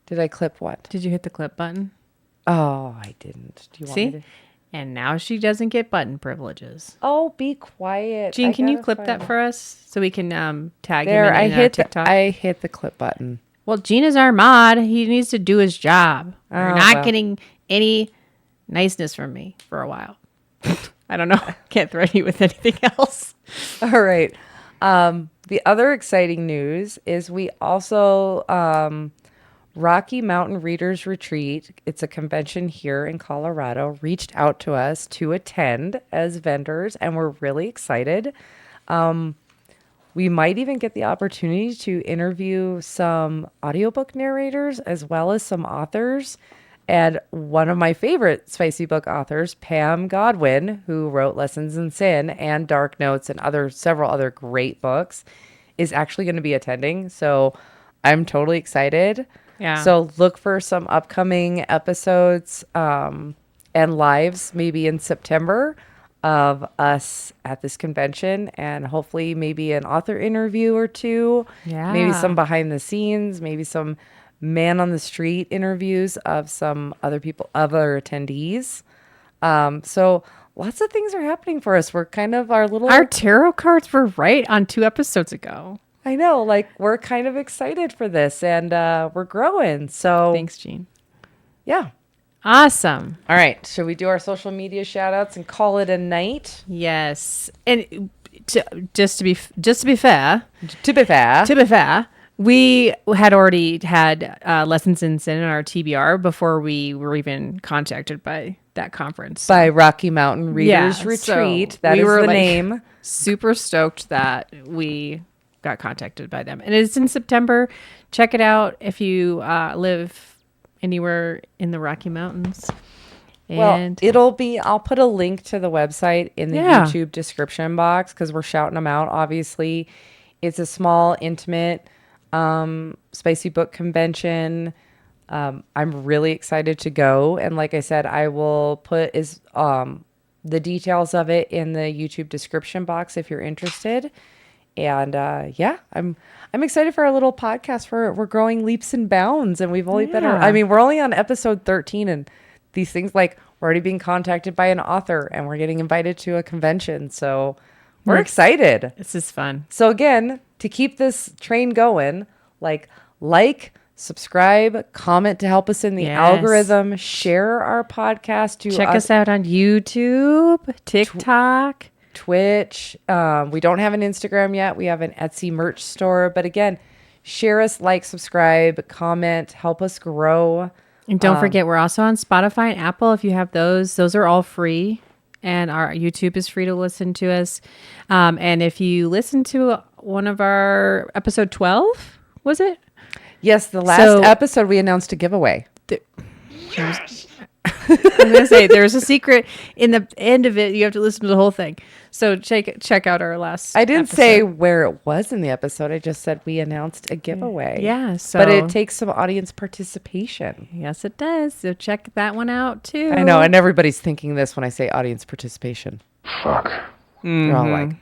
Did I clip what? Did you hit the clip button? Oh, I didn't. Do you want me to? And now she doesn't get button privileges. Oh, be quiet. Jean, can you clip that for us so we can tag there, him in our TikTok? I hit the clip button. Well, Jean is our mod. He needs to do his job. You're not getting any niceness from me for a while. I don't know. Can't threaten you with anything else. All right. The other exciting news is we also Rocky Mountain Readers Retreat. It's a convention here in Colorado. Reached out to us to attend as vendors, and we're really excited. We might even get the opportunity to interview some audiobook narrators as well as some authors. And one of my favorite spicy book authors, Pam Godwin, who wrote Lessons in Sin and Dark Notes and several other great books, is actually going to be attending. So I'm totally excited. Yeah. So look for some upcoming episodes and lives maybe in September of us at this convention, and hopefully maybe an author interview or two. Yeah. Maybe some behind the scenes, maybe some man on the street interviews of some other attendees. So lots of things are happening for us. We're kind of our tarot cards were right on 2 episodes ago. I know, like, we're kind of excited for this, and we're growing. So thanks, Jean. Yeah. Awesome. All right. Should we do our social media shout outs and call it a night? Yes. And just to be fair, we had already had Lessons in Sin in our TBR before we were even contacted by that conference. By Rocky Mountain Readers Retreat. So that is the name. Super stoked that we got contacted by them. And it's in September. Check it out if you live anywhere in the Rocky Mountains. And I'll put a link to the website in the YouTube description box because we're shouting them out. Obviously, it's a small, intimate, spicy book convention. I'm really excited to go. And like I said, I will put the details of it in the YouTube description box if you're interested. And I'm excited for our little podcast. We're growing leaps and bounds, and we've only we're only on episode 13, and these things, like, we're already being contacted by an author, and we're getting invited to a convention. So we're excited. This is fun. So again, to keep this train going, like, subscribe, comment to help us in the Yes. algorithm, share our podcast to Check us out on YouTube, TikTok. Twitch. We don't have an Instagram yet. We have an Etsy merch store. But again, share us, like, subscribe, comment, help us grow. And don't forget, we're also on Spotify and Apple. If you have those are all free. And our YouTube is free to listen to us. And if you listen to one of our episode 12, was it? Yes, the last episode we announced a giveaway. I was gonna say there's a secret in the end of it. You have to listen to the whole thing. So check out our last. I didn't episode. say where it was in the episode. I just said we announced a giveaway. Yeah, so but it takes some audience participation. Yes, it does. So check that one out too. I know, and everybody's thinking this when I say audience participation. Fuck. They're all like,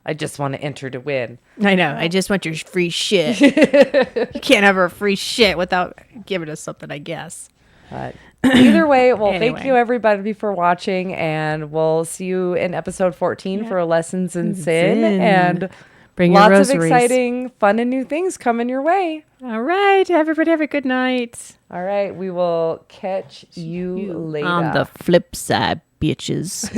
I just want to enter to win. I know. I just want your free shit. You can't have our free shit without giving us something, I guess. But either way, well, Anyway. thank you everybody for watching, and we'll see you in episode 14 for Lessons in Sin, and Bring your lots of rosaries. exciting, fun, and new things coming your way. All right. Everybody have a good night. All right, we will catch you later. On the flip side, bitches.